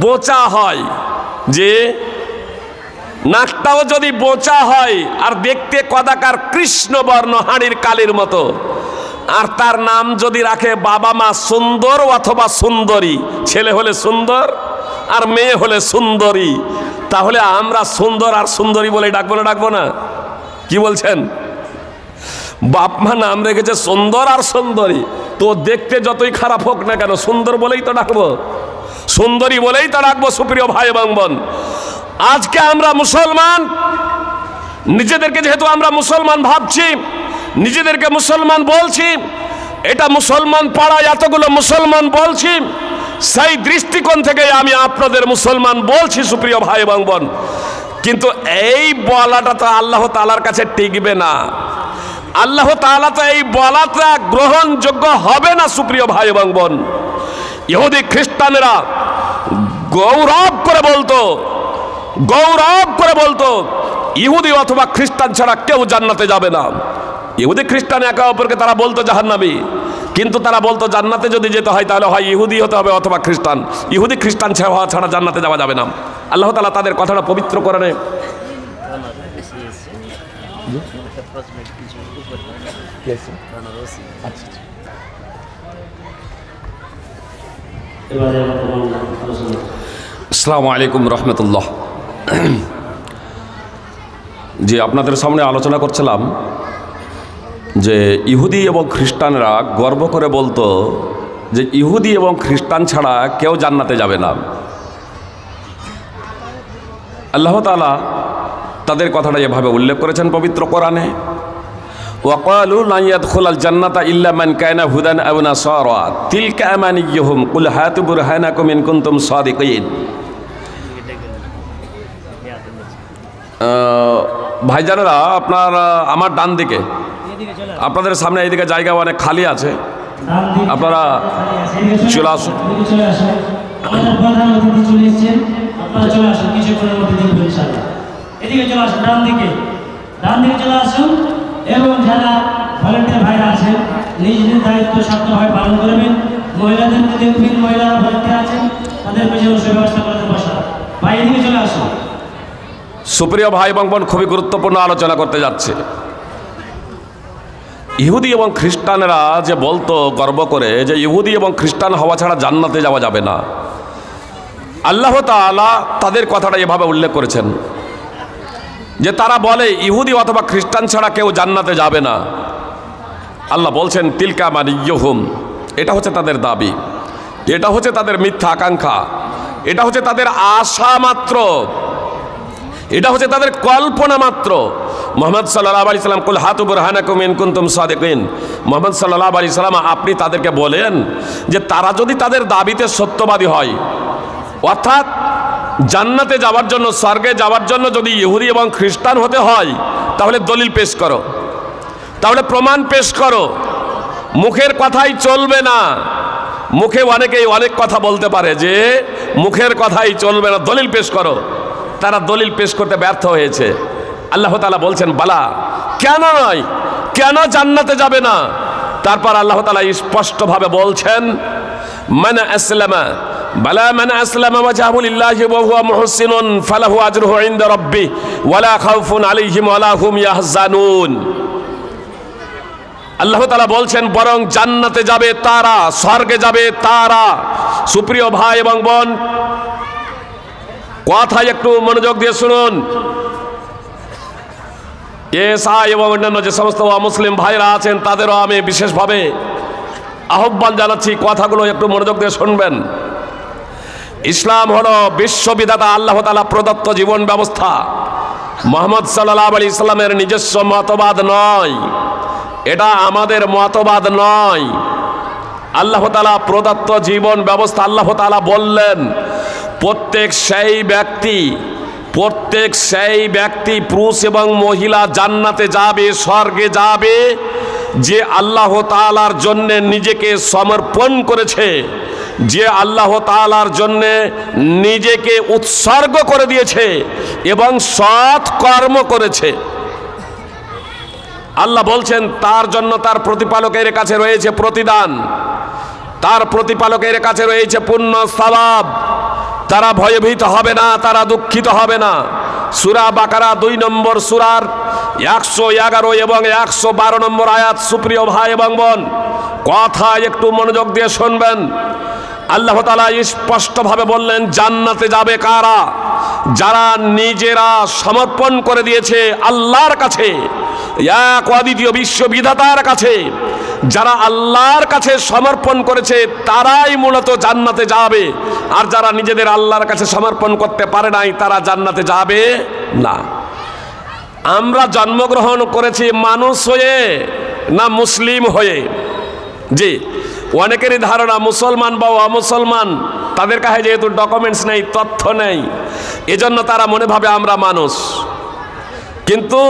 বোচা হয়, যে নাকটাও যদি বোচা হয় আর দেখতে কদাকার কৃষ্ণবর্ণ হাঁড়ির কালির মতো, আর তার নাম যদি রাখে বাবা মা সুন্দর অথবা সুন্দরী, ছেলে হলে সুন্দর আর মেয়ে হলে সুন্দরী, তাহলে আমরা সুন্দর আর সুন্দরী বলে ডাকবো না? ডাকবো না? কি বলছেন? বাপ মা নাম রেখেছে সুন্দর আর সুন্দরী, তো দেখতে যতই খারাপ হোক না কেন সুন্দর বলেই তো ডাকবো, সুন্দরী বলেই তো ডাকবো। সুপ্রিয় ভাই এবং বোন, আজকে আমরা মুসলমান, নিজেদেরকে যেহেতু আমরা মুসলমান ভাবছি, নিজেদেরকে মুসলমান বলছি, এটা মুসলমান পাড়ায় এতগুলো মুসলমান বলছি, সেই দৃষ্টিকোণ থেকে আমি আপনাদের মুসলমান বলছি সুপ্রিয় ভাই এবং বোন। কিন্তু এই বলাটা তো আল্লাহ তাআলার কাছে টিকবে না। আল্লাহ তাআলা তো এই বলাটা গ্রহণযোগ্য হবে না সুপ্রিয় ভাই এবং বোন। ইহুদি খ্রিস্টানেরা গৌরব করে বলতো ইহুদি অথবা খ্রিস্টান ছাড়া কেউ জান্নাতে যাবে না। ইহুদি খ্রিস্টান একে অপরকে তারা বলতো জাহান্নামী, কিন্তু তারা বলতো জান্নাতে যদি যেতে হয় তাহলে হয় ইহুদি হতে হবে অথবা খ্রিস্টান। ইহুদি খ্রিস্টান ছাড়া জান্নাতে যাওয়া যাবে না। আল্লাহ তাআলা তাদের কথাটা পবিত্র কোরআনে আসসালামু আলাইকুম রহমতুল্লাহ। জি, আপনাদের সামনে আলোচনা করছিলাম যে ইহুদি এবং খ্রিস্টানরা গর্ব করে বলতো যে ইহুদি এবং খ্রিস্টান ছাড়া কেউ জান্নাতে যাবে না। আল্লাহ তাআলা তাদের কথাটা এভাবে উল্লেখ করেছেন পবিত্র কোরআনে। ওয়াকালু লা ইয়াদখুলাল জান্নাতা ইল্লা মান কানা হুদান আও নাসারা তিলকা আমানিয়ুহুম কুল হাতু বুরহানাকুম ইন কুনতুম সাদিকিন। ভাইজানেরা, আপনার আমার ডান দিকে, আপনাদের সামনে এইদিকে জায়গা অনেক খালি আছে, আপনারা চলে আসুন। এবং যারা ভলেন্টিয়ার ভাইরা আছেন নিজ নিজ দায়িত্ব সার্থকভাবে পালন করবেন। মহিলাদেরকে দেখবেন, মহিলারা ভলেন্টিয়ার আছেন, তাদের পেছনে সুব্যবস্থা করতে বসা। ভাই এদিকে চলে আসুন। সুপ্রিয় ভাই এবং বোন, খুবই গুরুত্বপূর্ণ আলোচনা করতে যাচ্ছে। ইহুদি এবং খ্রিস্টানরা যে বলতো গর্ব করে যে ইহুদি এবং খ্রিস্টান হওয়া ছাড়া জান্নাতে যাওয়া যাবে না, আল্লাহ তাআলা তাদের কথাটা এভাবে উল্লেখ করেছেন যে তারা বলে ইহুদি অথবা খ্রিস্টান ছাড়া কেউ জান্নাতে যাবে না। আল্লাহ বলছেন তিলকা মানিয়ুহুম, এটা হচ্ছে তাদের দাবি, এটা হচ্ছে তাদের মিথ্যা আকাঙ্ক্ষা, এটা হচ্ছে তাদের আশা মাত্র, এটা হচ্ছে তাদের কল্পনা মাত্র। মুহাম্মদ সাল্লাল্লাহু আলাইহি সাল্লাম কুল হাতু বুরহানাকুম ইন কুনতুম সাদিকিন, মুহাম্মদ সাল্লাল্লাহু আলাইহি সাল্লাম আপনি তাদেরকে বলেন যে তারা যদি তাদের দাবিতে সত্যবাদী হয়, অর্থাৎ জান্নাতে যাওয়ার জন্য, স্বর্গে যাওয়ার জন্য যদি ইহুদি এবং খ্রিস্টান হতে হয়, তাহলে দলিল পেশ করো, তাহলে প্রমাণ পেশ করো। মুখের কথাই চলবে না। মুখে অনেকেই অনেক কথা বলতে পারে, যে মুখের কথাই চলবে না, দলিল পেশ করো। তারা দলিল পেশ করতে ব্যর্থ হয়েছে। আল্লাহ তাআলা বলছেন বালা, কেন নয়, কেন জান্নাতে যাবে না? তারপর আল্লাহ তাআলা স্পষ্টভাবে বলছেন মান আসলামা বালা মান আসলামা ওয়াজহাহু লিল্লাহি ওয়া হুয়া মুহসিনুন ফালাহু আজরুহু ইনদা রাব্বিহি ওয়ালা খাউফুন আলাইহিম ওয়ালা হুম ইয়াহজানুন। আল্লাহ তাআলা বলছেন বরং জান্নাতে যাবে তারা, স্বর্গে যাবে তারা। সুপ্রিয় ভাই এবং বোন, কথা একটু মনোযোগ দিয়ে শুনুন। এসআই এবং অন্যান্য যে সমস্ত মুসলিম ভাইরা আছেন তাদেরও আমি বিশেষভাবে আহ্বান জানাচ্ছি, কথাগুলো একটু মনোযোগ দিয়ে শুনবেন। ইসলাম হলো বিশ্ববিধাতা আল্লাহ তাআলা প্রদত্ত জীবন ব্যবস্থা। মুহাম্মদ সাল্লাল্লাহু আলাইহি সাল্লামের নিজস্ব মতবাদ নয়, এটা আমাদের মতবাদ নয়। আল্লাহ তাআলা প্রদত্ত জীবন ব্যবস্থা। আল্লাহ তাআলা বললেন প্রত্যেক সেই ব্যক্তি পুরুষ এবং মহিলা জান্নাতে যাবে, স্বর্গে যাবে, যে আল্লাহ তাআলার জন্য নিজেকে সমর্পণ করেছে, যে আল্লাহ তাআলার জন্য নিজেকে উৎসর্গ করে দিয়েছে এবং সৎ কর্ম করেছে। আল্লাহ বলছেন তার জন্য তার প্রতিপালকের কাছে রয়েছে প্রতিদান, তার প্রতিপালকের কাছে রয়েছে পুণ্য সওয়াব। তারা ভয়ভীত হবে না, তারা দুঃখিত হবে না। সূরা বাকারা 2 নম্বর সূরার 111 এবং 112 নম্বর আয়াত। সুপ্রিয় ভাই এবং বোন, কথা একটু মনোযোগ দিয়ে শুনবেন। আল্লাহ তাআলা স্পষ্টভাবে বললেন জান্নাতে যাবে কারা? যারা নিজেরা সমর্পণ করে দিয়েছে আল্লাহর কাছে, এক অদ্বিতীয় বিশ্ববিধাতার কাছে। যারা আল্লাহর কাছে সমর্পণ করেছে তারাই মূলত জান্নাতে যাবে। আর যারা নিজেদের আল্লাহর কাছে সমর্পণ করতে পারে নাই, তারা জান্নাতে যাবে না। আমরা জন্মগ্রহণ করেছি মানুষ হয়ে না মুসলিম হয়ে? জি, অনেকেরই ধারণা মুসলমান বা অমুসলমান, তাদের কাছে যেহেতু ডকুমেন্টস নেই, তথ্য নেই, এজন্য তারা মনে ভাবে আমরা মানুষ। কিন্তু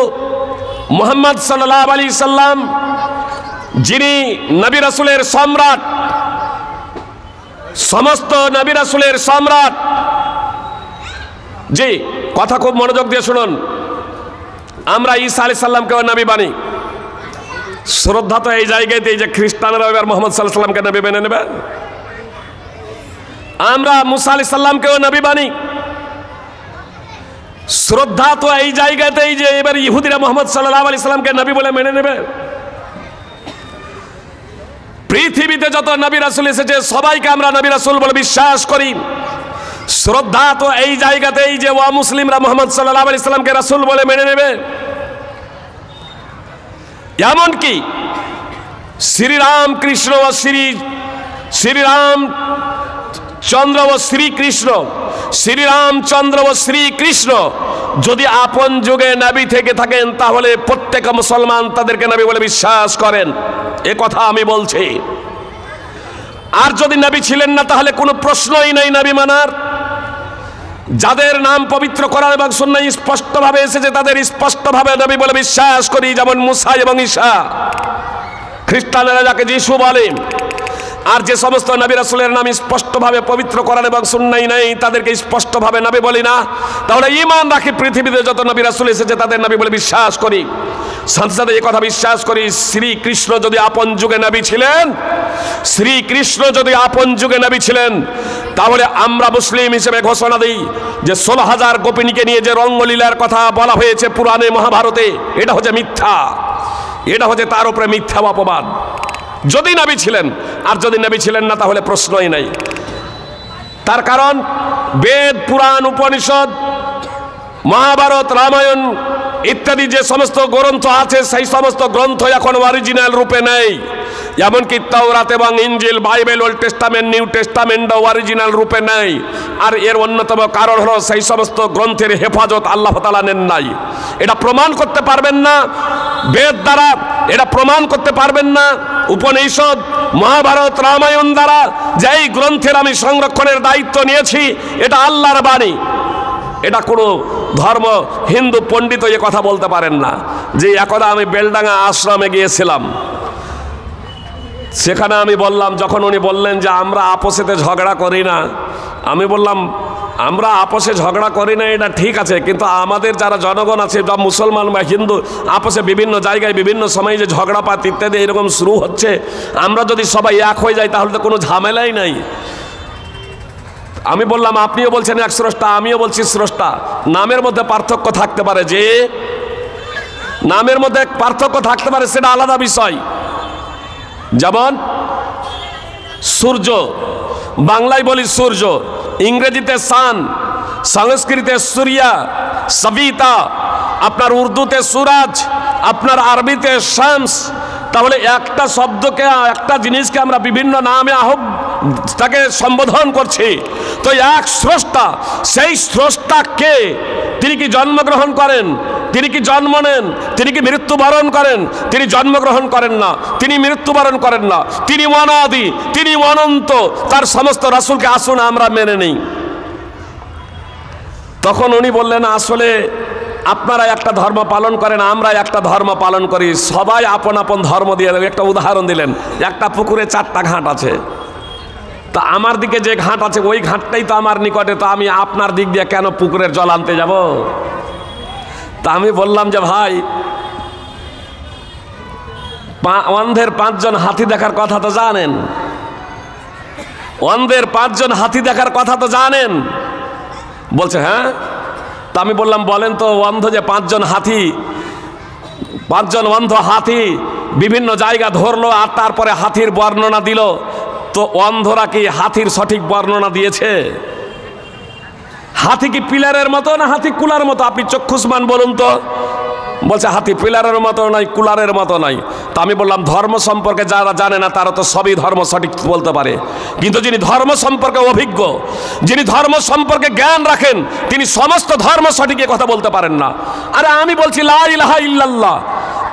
মুহাম্মদ সাল্লাল্লাহু আলাইহি সাল্লাম, যিনি নবী রাসূলের সম্রাট, সমস্ত নবী রাসূলের সম্রাট। জি, কথা খুব মনোযোগ দিয়ে শুনুন। আমরা ঈসা আলাইহিস সালামকেও নবী মানি। শ্রদ্ধা তো এই জায়গাতেই যে খ্রিস্টানরা এবার মুহাম্মদ সাল্লাল্লাহু আলাইহি সাল্লামকে নবী মেনে নেবে। আমরা মুসা আলাইহিস সালামকেও নবী মানি। শ্রদ্ধা তো এই জায়গাতেই যে এবার ইহুদিরা মুহাম্মদ সাল্লাল্লাহু আলাইহি সাল্লামকে নবী বলে মেনে নেবে। পৃথিবীতে যত নবী রাসূল এসেছে সবাইকে আমরা নবী রাসূল বলে বিশ্বাস করি। শ্রদ্ধা তো এই জায়গাতেই যে মুসলিমরা মুহাম্মদ সাল্লাল্লাহু আলাইহি সাল্লামকে রাসূল বলে মেনে নেবে। এমনকি শ্রীরাম কৃষ্ণ ও শ্রীরাম চন্দ্র ও শ্রীকৃষ্ণ, শ্রীরামচন্দ্র ও শ্রীকৃষ্ণ যদি আপন যুগে নবী থেকে থাকেন তাহলে প্রত্যেক মুসলমান তাদেরকে নবী বলে বিশ্বাস করেন, এ কথা আমি বলছি। আর যদি নবী ছিলেন না তাহলে কোনো প্রশ্নই নেই নবী মানার। যাদের নাম পবিত্র কোরআন এবং সুন্নাহ স্পষ্টভাবে এসেছে তাদের স্পষ্টভাবে নবী বলে বিশ্বাস করি, যেমন মুসা এবং ঈসা। খ্রিস্টানেরা যাকে যিশু বলে। আর যে সমস্ত নবী রাসূলের নাম স্পষ্টভাবে পবিত্র কোরআন এবং সুন্নাহ নেই তাদেরকে স্পষ্টভাবে নবী বলি না। তাহলে ঈমান রাখি পৃথিবীতে যত নবী রাসূল এসেছে তাদের নবী বলে বিশ্বাস করি। সাথে সাথে এই কথা বিশ্বাস করি, শ্রীকৃষ্ণ যদি আপন যুগে নবী ছিলেন, শ্রীকৃষ্ণ যদি আপন যুগে নবী ছিলেন, তাহলে আমরা মুসলিম হিসেবে ঘোষণা দিই যে 16,000 গোপিনীকে নিয়ে যে রঙ্গলীলার কথা বলা হয়েছে পুরাণে মহাভারতে, এটা হচ্ছে মিথ্যা, এটা হচ্ছে তার উপরে মিথ্যা অপবাদ। যদি নবী ছিলেন, আর যদি নবী ছিলেন না তাহলে প্রশ্নই নাই। তার কারণ বেদ, পুরাণ, উপনিষদ, মহাভারত, রামায়ণ ইত্যাদি যে সমস্ত গ্রন্থ আছে সেই সমস্ত গ্রন্থ এখন অরিজিনাল রূপে নেই। এমনকি তাওরাত এবং ইনজিল, বাইবেল, ওল্ড টেস্টামেন্ট, নিউ টেস্টামেন্টও অরিজিনাল রূপে নেই। আর এর অন্যতম কারণ হলো সেই সমস্ত গ্রন্থের হেফাজত আল্লাহ তাআলা নেন নাই। এটা প্রমাণ করতে পারবেন না বেদ দ্বারা, এটা প্রমাণ করতে পারবেন না উপনিষদ, মহাভারত, রামায়ণ দ্বারা। যেই গ্রন্থের আমি সংরক্ষণের দায়িত্ব নিয়েছি এটা আল্লাহর বাণী, এটা কোনো ধর্ম হিন্দু পণ্ডিত এ কথা বলতে পারেন না। যে একদা আমি বেলডাঙ্গা আশ্রমে গিয়েছিলাম, সেখানে আমি বললাম, যখন উনি বললেন যে আমরা আপোষেতে ঝগড়া করি না, আমি বললাম আমরা আপোষে ঝগড়া করি না এটা ঠিক আছে, কিন্তু আমাদের যারা জনগণ আছে বা মুসলমান বা হিন্দু আপোষে বিভিন্ন জায়গায় বিভিন্ন সময় যে ঝগড়াপাত ইত্যাদি এরকম শুরু হচ্ছে, আমরা যদি সবাই এক হয়ে যাই তাহলে তো কোনো ঝামেলাই নাই। আমি বললাম আপনিও বলছেন এক স্রষ্টা, আমিও বলছি স্রষ্টা, নামের মধ্যে পার্থক্য থাকতে পারে, যে নামের মধ্যে পার্থক্য থাকতে পারে সেটা আলাদা বিষয়। যেমন সূর্য, বাংলায় বলি সূর্য, ইংরেজিতে সান, সংস্কৃতে সূর্যা, সবিতা, আপনার উর্দুতে সুরাজ, আপনার আরবিতে শামস। তাহলে একটা শব্দকে, একটা জিনিসকে আমরা বিভিন্ন নামে তাকে সম্বোধন করছি। তো এক স্রষ্টা, সেই স্রষ্টা কে? তিনি কি জন্মগ্রহণ করেন? তিনি কি জন্ম নেন? তিনি কি মৃত্যুবরণ করেন? তিনি জন্মগ্রহণ করেন না, তিনি মৃত্যুবরণ করেন না, তিনি অনাদি, তিনি অনন্ত। তার সমস্ত রাসূলকে আসুন আমরা মেনে নেই। তখন উনি বললেন আসলে আপনারা একটা ধর্ম পালন করেন, আমরা একটা ধর্ম পালন করি, সবাই আপন আপন ধর্ম দিয়ে দেবে। একটা উদাহরণ দিলেন, একটা পুকুরে 4টা ঘাট আছে, তা আমার দিকে যে ঘাট আছে ওই ঘাটটাই তো আমার নিকটে, তো আমি আপনার দিক দিয়ে কেন পুকুরের জল আনতে যাব? তা আমি বললাম যে ভাই, অন্ধের 5 জন হাতি দেখার কথা তো জানেন, অন্ধের 5 জন হাতি দেখার কথা তো জানেন। বলছে হ্যাঁ। তা আমি বললাম বলেন তো, অন্ধ যে 5 জন হাতি, 5 জন অন্ধ হাতি বিভিন্ন জায়গা ধরলো আর তারপরে হাতির বর্ণনা দিল, তো অন্ধরা কি হাতির সঠিক বর্ণনা দিয়েছে? হাতি কি পিলারের মতো না হাতি কুলার মতো? আপনি চক্ষুষ্মান বলুন তো। বলছে হাতি পিলারের মতো নাই, কুলারের মতো নাই। তা আমি বললাম ধর্ম সম্পর্কে যারা জানে না তারা তো সবই ধর্ম সঠিক বলতে পারে, কিন্তু যিনি ধর্ম সম্পর্কে অভিজ্ঞ, যিনি ধর্ম সম্পর্কে জ্ঞান রাখেন, তিনি সমস্ত ধর্ম সঠিক কথা বলতে পারেন না। আরে আমি বলছি লা ইলাহা ইল্লাল্লাহ,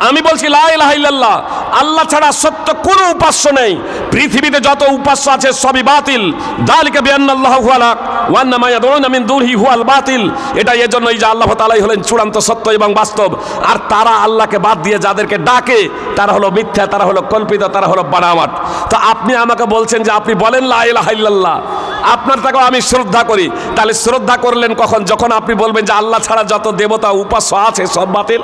আমি বলছি লা ইলাহা ইল্লাল্লাহ, আল্লাহ ছাড়া সত্য কোনো উপাস্য নেই। পৃথিবীতে যত উপাস্য আছে সবই বাতিল। যালিকা বিআন্নাল্লাহু হুয়াল হক ওয়া আন্না মা ইয়াদউনা মিন দুনিহি হুয়াল বাতিল। এটা এজন্যই যে আল্লাহ তাআলাই হলেন চূড়ান্ত সত্য এবং বাস্তব, আর তারা আল্লাহকে বাদ দিয়ে যাদেরকে ডাকে তারা হলো মিথ্যা, তারা হলো কল্পিত, তারা হলো বানাওয়াট। তো আপনি আমাকে বলছেন যে আপনি বলেন লা ইলাহা ইল্লাল্লাহ, আপনার তাকেও আমি শ্রদ্ধা করি। তাহলে শ্রদ্ধা করলেন কখন? যখন আপনি বলবেন যে আল্লাহ ছাড়া যত দেবতা উপাস্য আছে সব বাতিল,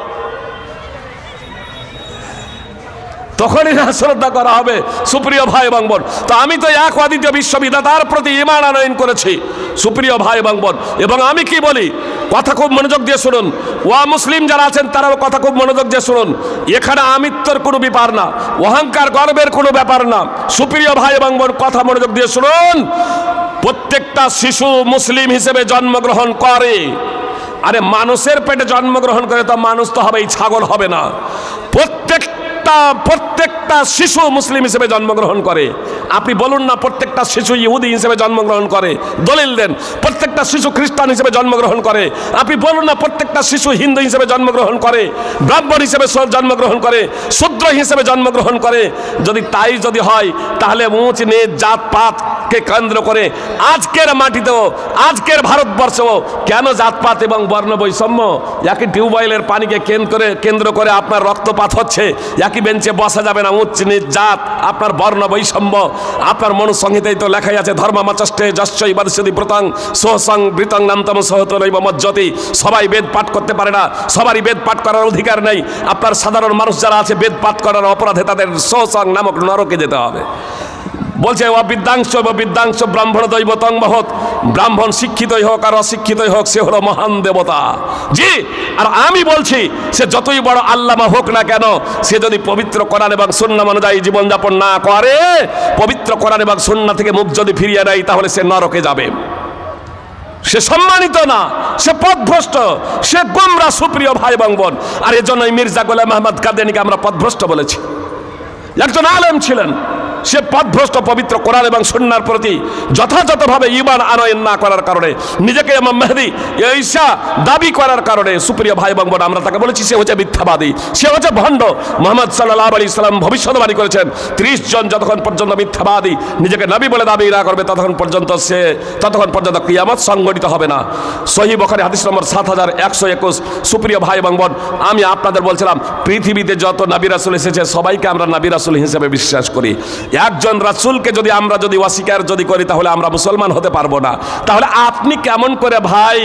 তখনই না শ্রদ্ধা করা হবে। সুপ্রিয় ভাই এবং বোন, তো আমি তো এক অদ্বিতীয় বিশ্ববিধাতার প্রতি ঈমান আনয়ন করেছি সুপ্রিয় ভাই এবং বোন। এবং আমি কি বলি, কথা খুব মনোযোগ দিয়ে শুনুন, ওয়া মুসলিম যারা আছেন তারাও কথা খুব মনোযোগ দিয়ে শুনুন। এখানে আমিত্বর কোনো ব্যাপার না, অহংকার গর্বের কোনো ব্যাপার না। সুপ্রিয় ভাই এবং বোন, কথা মনোযোগ দিয়ে শুনুন। প্রত্যেকটা শিশু মুসলিম হিসেবে জন্মগ্রহণ করে। আরে মানুষের পেটে জন্মগ্রহণ করে তো মানুষ তো হবেই, ছাগল হবে না। প্রত্যেক প্রত্যেকটা শিশু মুসলিম হিসেবে জন্মগ্রহণ করে। আপনি বলুন না প্রত্যেকটা শিশু ইহুদি হিসেবে জন্মগ্রহণ করে, দলিল দেন। প্রত্যেকটা শিশু খ্রিস্টান হিসেবে জন্মগ্রহণ করে। আপনি বলুন না প্রত্যেকটা শিশু হিন্দু হিসেবে জন্মগ্রহণ করে, ব্রাহ্মণ হিসেবে জন্মগ্রহণ করে, শূদ্র হিসেবে জন্মগ্রহণ করে। যদি তাই যদি হয় তাহলে উঁচ নিচ জাতপাতকে কেন্দ্র করে আজকের মাটিতেও, আজকের ভারতবর্ষেও কেন জাতপাত এবং বর্ণ বৈষম্য? একই টিউবওয়েলের পানিকে কেন্দ্র করে আপনার রক্তপাত হচ্ছে, একই বেঞ্চে বসা যাবে না, উচ্চ নিচ জাত, আপনার বর্ণ বৈষম্য। আপনার মনুসংহিতায় তো লেখাই আছে, ধর্মামাচষ্টে যশ্বই বাদশতি ব্রতং সোহসং বৃতং নামতম সহতনৈব মজ্জতি। সবাই বেদ পাঠ করতে পারে না, সবারই বেদ পাঠ করার অধিকার নেই। আপনার সাধারণ মানুষ যারা আছে বেদ পাঠ করার অপরাধে তাদের সোহসং নামক নরকে যেতে হবে। বলছে বিদ্যাংশ ব্রাহ্মণ দৈবতং মহৎ, ব্রাহ্মণ শিক্ষিতই হোক আর অশিক্ষিতই হোক সে হলো মহান দেবতা। জি, আর আমি বলছি সে যতই বড় আল্লামা হোক না কেন, সে যদি পবিত্র কোরআন এবং সুন্নাহ অনুযায়ী জীবনযাপন না করে, পবিত্র কোরআন এবং সুন্নাহ থেকে মুখ যদি ফিরিয়ে নেয়, তাহলে সে নরকে যাবে। সে সম্মানিত না, সে পথভ্রষ্ট, সে গোমরা। সুপ্রিয় ভাই এবং বোন, আর এজন্যই মির্জা গোলাম আহমদ কাদিয়ানীকে আমরা পথভ্রষ্ট বলেছি। একজন আলেম ছিলেন, সে পথভ্রষ্ট। পবিত্র কোরআন এবং সুন্নাহর প্রতি যথাযথভাবে ঈমান আনয়ন না করার কারণে, নিজেকে ইমাম মেহেদী ঈসা দাবি করার কারণে, সুপ্রিয় ভাই এবং বোন, আমরা তাকে বলেছি সে হচ্ছে মিথ্যাবাদী, সে হচ্ছে ভণ্ড। মুহাম্মদ সাল্লাল্লাহু আলাইহি সাল্লাম ভবিষ্যদ্বাণী করেছেন 30 জন যতক্ষণ পর্যন্ত মিথ্যাবাদী নিজেকে নবী বলে দাবি না করবে, ততক্ষণ পর্যন্ত কিয়ামত সংঘটিত হবে না। সহিহ বুখারী হাদিস নম্বর 7121। সুপ্রিয় ভাই এবং বোন, আমি আপনাদের বলছিলাম পৃথিবীতে যত নবী রাসূল এসেছে সবাইকে আমরা নবী রাসূল হিসেবে বিশ্বাস করি। একজন রাসূলকে যদি আমরা অস্বীকার করি তাহলে আমরা মুসলমান হতে পারবো না। তাহলে আপনি কেমন করে ভাই,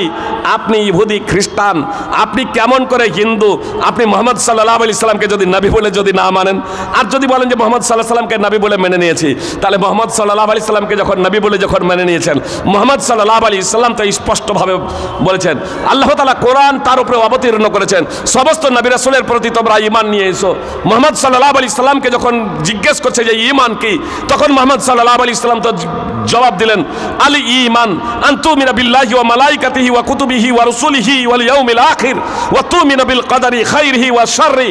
আপনি ইহুদি খ্রিস্টান, আপনি কেমন করে হিন্দু, আপনি মুহাম্মদ সাল্লাল্লাহু আলাইহি সাল্লামকে যদি নবী বলে যদি না মানেন, আর যদি বলেন যে মুহাম্মদ সাল্লাল্লাহু আলাইহি সাল্লামকে নবী বলে মেনে নিয়েছি, তাহলে মুহাম্মদ সাল্লাল্লাহু আলাইহি সাল্লামকে যখন নবী বলে মেনে নিয়েছেন, মুহাম্মদ সাল্লাল্লাহু আলাইহি সাল্লাম তো স্পষ্টভাবে বলেছেন, আল্লাহ তাআলা কোরআন তার উপরে অবতীর্ণ করেছেন, সমস্ত নবী রাসূলের প্রতি তোমরা ঈমান নিয়ে এসো। মুহাম্মদ সাল্লাল্লাহু আলাইহি সাল্লামকে যখন জিজ্ঞেস করছে যে ঈমান কি, তখন মুহাম্মদ সাল্লাল্লাহু আলাইহি সাল্লাম তো জবাব দিলেন, আল ঈমান আন তুমিনা বিল্লাহি ওয়া মালাইকাতিহি ওয়া কুতুবিহি ওয়া রাসূলিহি ওয়াল ইয়াউমিল আখির ওয়া তুমিনা বিল কদরি খাইরিহি ওয়া শাররি।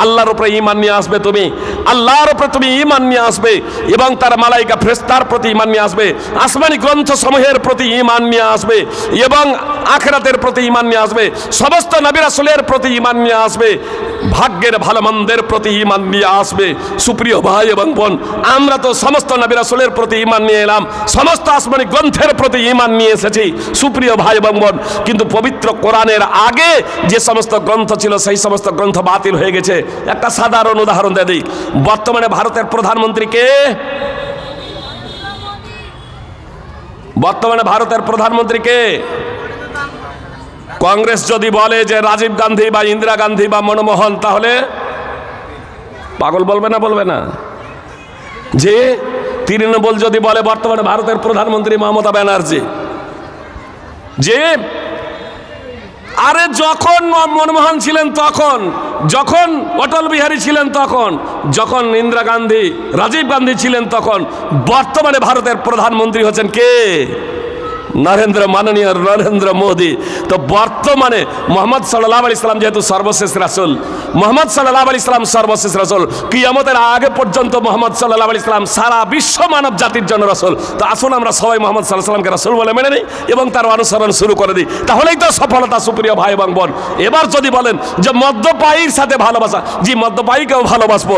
আল্লাহর উপরে ঈমান নিয়ে আসবে তুমি, আল্লাহর উপরে তুমি ঈমান নিয়ে আসবে, এবং তার মালাইকা ফেরেশতার প্রতি ঈমান নিয়ে আসবে, আসমানি গ্রন্থ সমূহের প্রতি ঈমান নিয়ে আসবে, এবং আখিরাতের প্রতি ঈমান নিয়ে আসবে, সমস্ত নবী রাসূলের প্রতি ঈমান নিয়ে আসবে, ভাগ্যের ভালো মন্দের প্রতি ঈমান নিয়ে আসবে। সুপ্রিয় ভাই এবং বোন, আমরা তো সমস্ত নবী রাসূলের প্রতি ঈমান নিয়ে এলাম, সমস্ত আসমানি গ্রন্থের প্রতি ঈমান নিয়ে এসেছি। সুপ্রিয় ভাই এবং বোন, কিন্তু পবিত্র কোরআনের আগে যে সমস্ত গ্রন্থ ছিল সেই সমস্ত গ্রন্থ বাতিল হয়ে গেছে। একটা সাধারণ উদাহরণ দিয়ে দিই। বর্তমানে ভারতের প্রধানমন্ত্রী কে? বর্তমানে ভারতের প্রধানমন্ত্রী কে? কংগ্রেস যদি বলে যে রাজীব গান্ধী বা ইন্দিরা গান্ধী বা মনমোহন, তাহলে পাগল বলবে না? যে তৃণমূল যদি বলে বর্তমানে ভারতের প্রধানমন্ত্রী মমতা ব্যানার্জি, যে আরে যখন মনমোহন ছিলেন তখন, যখন অটল বিহারী ছিলেন তখন, যখন ইন্দিরা গান্ধী রাজীব গান্ধী ছিলেন তখন, বর্তমানে ভারতের প্রধানমন্ত্রী হচ্ছেন কে? মাননীয় নরেন্দ্র মোদী। তো বর্তমানে মুহাম্মদ সাল্লাল্লাহু আলাইহি সাল্লাম যেহেতু সর্বশেষ রাসূল, মুহাম্মদ সাল্লাল্লাহু আলাইহি সাল্লাম সর্বশেষ রাসূল, কিয়ামতের আগে পর্যন্ত মুহাম্মদ সাল্লাল্লাহু আলাইহি সাল্লাম সারা বিশ্ব মানব জাতির জন্য রাসূল। তো আসুন আমরা সবাই মুহাম্মদ সাল্লাল্লাহু আলাইহি সাল্লামকে রাসূল বলে মেনে নিই এবং তার অনুসরণ শুরু করে দিই, তাহলেই তো সফলতা। সুপ্রিয় ভাই এবং বোন, এবার যদি বলেন যে মদ্যপায়ীর সাথে ভালোবাসা, জি মদ্যপায়ীকেও ভালোবাসবো,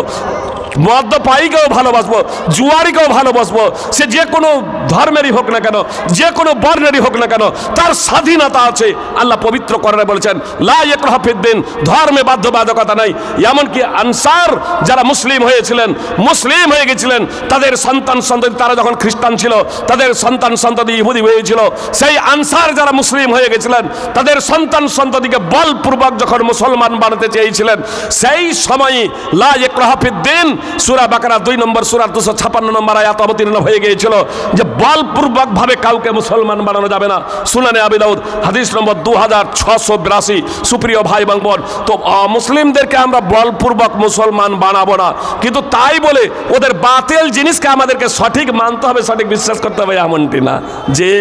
মদ্যপায়ীকেও ভালোবাসবো, জুয়ারিকেও ভালোবাসবো, সে যে কোনো ধর্মেরই হোক না কেন, যে কোনো বর্ণেরই হোক না কেন, তার স্বাধীনতা আছে। আল্লাহ পবিত্র কোরআনে বলেছেন লা ইকরাহা ফিদ্দিন, ধর্মে বাধ্যবাধকতা নাই। এমনকি আনসার যারা মুসলিম হয়ে গেছিলেন, তাদের সন্তান সন্ততি, তারা যখন খ্রিস্টান ছিল তাদের সন্তান সন্ততি ইহুদি হয়েছিল, সেই আনসার যারা মুসলিম হয়ে গেছিলেন তাদের সন্তান সন্ততিকে বলপূর্বক যখন মুসলমান বানাতে চেয়েছিলেন, সেই সময়ই লা ইকরাহা ফিদ্দিন সূরা বাকারা 2 নম্বর সূরা 256 নম্বর আয়াত অবতীর্ণ হয়ে গিয়েছিল যে বলপূর্বক ভাবে কাউকে মুসলমান বানানো যাবে না। সুনানে আবি দাউদ হাদিস নম্বর 2682। সুপ্রিয় ভাই এবং বোন, তো মুসলিমদেরকে আমরা বলপূর্বক মুসলমান বানাবো না, কিন্তু তাই বলে ওদের বাতিল জিনিসকে আমাদেরকে সঠিক মানতে হবে, সঠিক বিশ্বাস করতে হবে এমনটি না। যে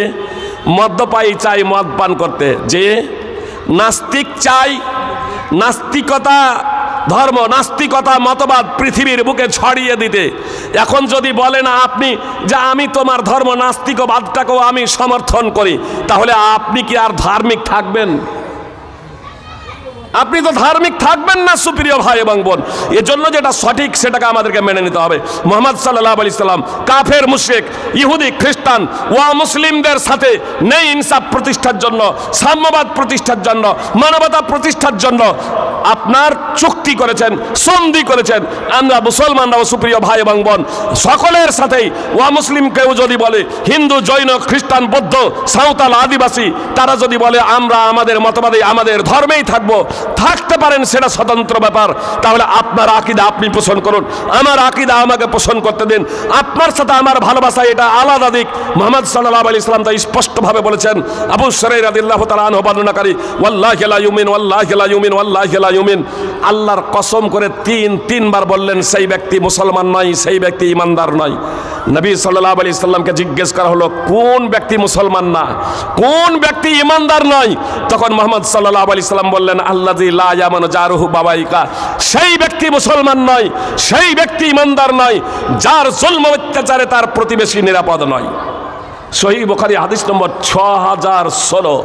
মদ্যপায়ী চাই মদ পান করতে, যে নাস্তিক চাই নাস্তিকতা ধর্ম নাস্তিকতা মতবাদ পৃথিবীর বুকে ছড়িয়ে দিতে। এখন যদি বলেন আপনি যে আমি তোমার ধর্ম নাস্তিকবাদটাকেও আমি সমর্থন করি, তাহলে আপনি কি আর ধার্মিক থাকবেন? আপনি তো ধার্মিক থাকবেন না সুপ্রিয় ভাই এবং বোন। এজন্য যেটা সঠিক সেটাকে আমাদেরকে মেনে নিতে হবে। মুহাম্মদ সাল্লাল্লাহু আলাইহি সাল্লাম কাফের মুশরিক ইহুদি খ্রিস্টান ওয়া মুসলিমদের সাথে ন্যায় ইনসাফ প্রতিষ্ঠার জন্য, সাম্যবাদ প্রতিষ্ঠার জন্য, মানবতা প্রতিষ্ঠার জন্য আপনার চুক্তি করেছেন, সন্ধি করেছেন। আমরা মুসলমানরাও সুপ্রিয় ভাই এবং বোন সকলের সাথেই ওয়া মুসলিম কেউ যদি বলে, হিন্দু জৈন খ্রিস্টান বৌদ্ধ সাঁওতাল আদিবাসী তারা যদি বলে আমরা আমাদের মতবাদে আমাদের ধর্মেই থাকবো, থাকতে পারেন, সেটা স্বতন্ত্র ব্যাপার। তাহলে আপনার আকীদা আপনি পোষণ করুন, আমার আকীদা আমাকে পোষণ করতে দিন। আপনার সাথে আমার ভালোবাসা এটা আলাদা দিক। মুহাম্মদ সাল্লাল্লাহু আলাইহি সাল্লাম তা স্পষ্টভাবে বলেছেন। আবু হুরায়রা রাদিয়াল্লাহু তাআলা আনহু বর্ণনাকারী, ওয়াল্লাহি লা ইউমিন ওয়াল্লাহি লা ইউমিন ওয়াল্লাহি লা ইউমিন, আল্লাহর কসম করে তিনবার বললেন সেই ব্যক্তি মুসলমান নয়, সেই ব্যক্তি ঈমানদার নয়। নবী সাল্লাল্লাহু আলাইহি সাল্লামকে জিজ্ঞেস করা হলো কোন ব্যক্তি মুসলমান না, কোন ব্যক্তি ঈমানদার নয়? তখন মুহাম্মদ সাল্লাল্লাহু আলাইহি সাল্লাম বললেন আল্লাযী লা ইয়ামানু জারুহু বাবাইকা, সেই ব্যক্তি মুসলমান নয়, সেই ব্যক্তি ঈমানদার নয় যার জুলম অত্যাচারে তার প্রতিবেশী নিরাপদ নয়। সহিহ বুখারী হাদিস নম্বর 6016।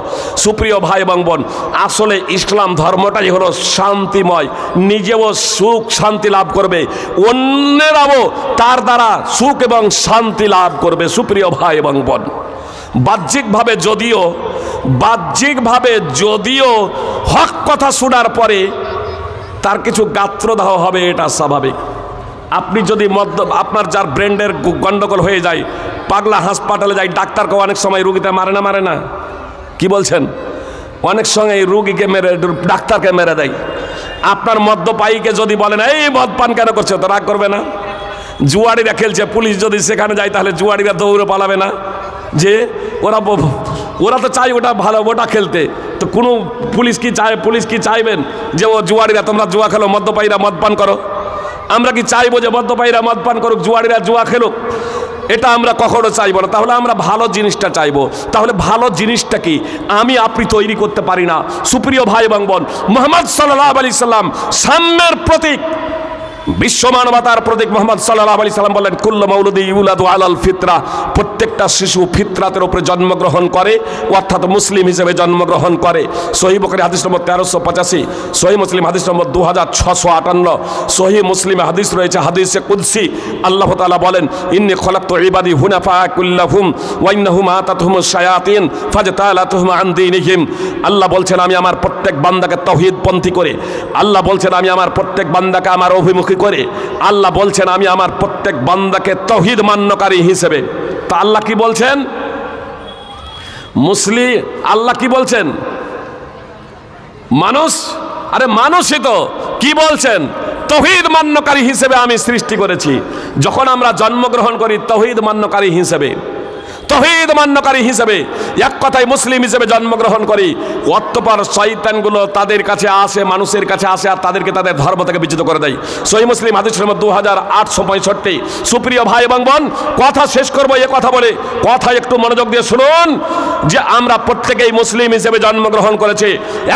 সুপ্রিয় ভাই এবং বোন, আসলে ইসলাম ধর্মটাই হলো শান্তিময়। নিজেও সুখ শান্তি লাভ করবে, অন্যেরাও তার দ্বারা সুখ এবং শান্তি লাভ করবে। সুপ্রিয় ভাই এবং বোন, বাহ্যিকভাবে যদিও হক কথা শোনার পরে তার কিছু গাত্রদাহ হবে, এটা স্বাভাবিক। আপনি যদি আপনার যার ব্রেনের গন্ডগোল হয়ে যায়, পাগলা হাসপাতালে যায়, ডাক্তারকে অনেক সময় রুগীতে মারে না, কি বলছেন? অনেক সময় রুগীকে মেরে ডাক্তারকে মেরে দেয়। আপনার মদ্যপায়ীকে যদি বলেন এই মদ পান কেন করছে, তো রাগ করবে না? জুয়াড়িরা খেলছে, পুলিশ যদি সেখানে যায় তাহলে জুয়াড়িরা দৌড়ে পালাবে না? যে ওরা তো চাই ওটা ভালো, ওটা খেলতে। তো কোনো পুলিশ কি চাইবেন যে ও জুয়াড়িরা তোমরা জুয়া খেলো, মদ্যপায়ীরা মদ পান করো? আমরা কি চাইবো যে মদ্যপায়ীরা মদ পান করুক, জুয়াড়িরা জুয়া খেলুক? এটা আমরা কখনো চাইবো না। তাহলে আমরা ভালো জিনিসটা চাইবো। তাহলে ভালো জিনিসটা কি আমি আপনি তৈরি করতে পারি না? সুপ্রিয় ভাই এবং বোন, মুহাম্মদ সাল্লাল্লাহু আলাইহি সাল্লাম সাম্যের প্রতীক, বিশ্ব মানবতার প্রতীক মুহাম্মদ সাল্লাল্লাহু আলাইহি সাল্লাম বলেন কুল্লু মাউলুদি ইউলাদু আলাল ফিতরা, প্রত্যেকটা শিশু ফিতরাতের উপরে জন্মগ্রহণ করে, অর্থাৎ মুসলিম হিসেবে জন্মগ্রহণ করে। সহিহ বুখারী হাদিস নম্বর 1385, সহিহ মুসলিম হাদিস নম্বর 2658, সহিহ মুসলিমে হাদিস রয়েছে, হাদিসে কুদসি আল্লাহ তাআলা বলেন ইন্নী খলাকতু ইবাদি হুনাফা কুল্লাহুম ওয়া ইন্নাহুম আতাতহুমুশ শায়াতিন ফাজতালাতুহুম আন দীনিহিম। আল্লাহ বলছেন আমি আমার প্রত্যেক বান্দাকে তাওহীদপন্থী করে, আল্লাহ বলছেন আমি আমার প্রত্যেক বান্দাকে আমার অভিমুখী করে, আল্লাহ বলছেন আমি আমার প্রত্যেক বান্দাকে তাওহীদ মান্যকারী হিসেবে। তা আল্লাহ কি বলছেন? আল্লাহ কি বলছেন? মানুষই তো কি বলছেন? তাওহীদ মান্যকারী হিসেবে আমি সৃষ্টি করেছি। যখন আমরা জন্মগ্রহণ করি তাওহীদ মান্যকারী হিসেবে, এক কথায় মুসলিম হিসেবে জন্মগ্রহণ করি, অতঃপর শয়তানগুলো তাদের কাছে আসে, মানুষের কাছে আসে, আর তাদেরকে তাদের ধর্ম থেকে বিচ্যুত করে দেয়। সহিহ মুসলিম হাদিস নম্বর 2865। সুপ্রিয় ভাই এবং বোন, কথা শেষ করবো এ কথা বলে, কথা একটু মনোযোগ দিয়ে শুনুন যে আমরা প্রত্যেকেই মুসলিম হিসেবে জন্মগ্রহণ করেছি।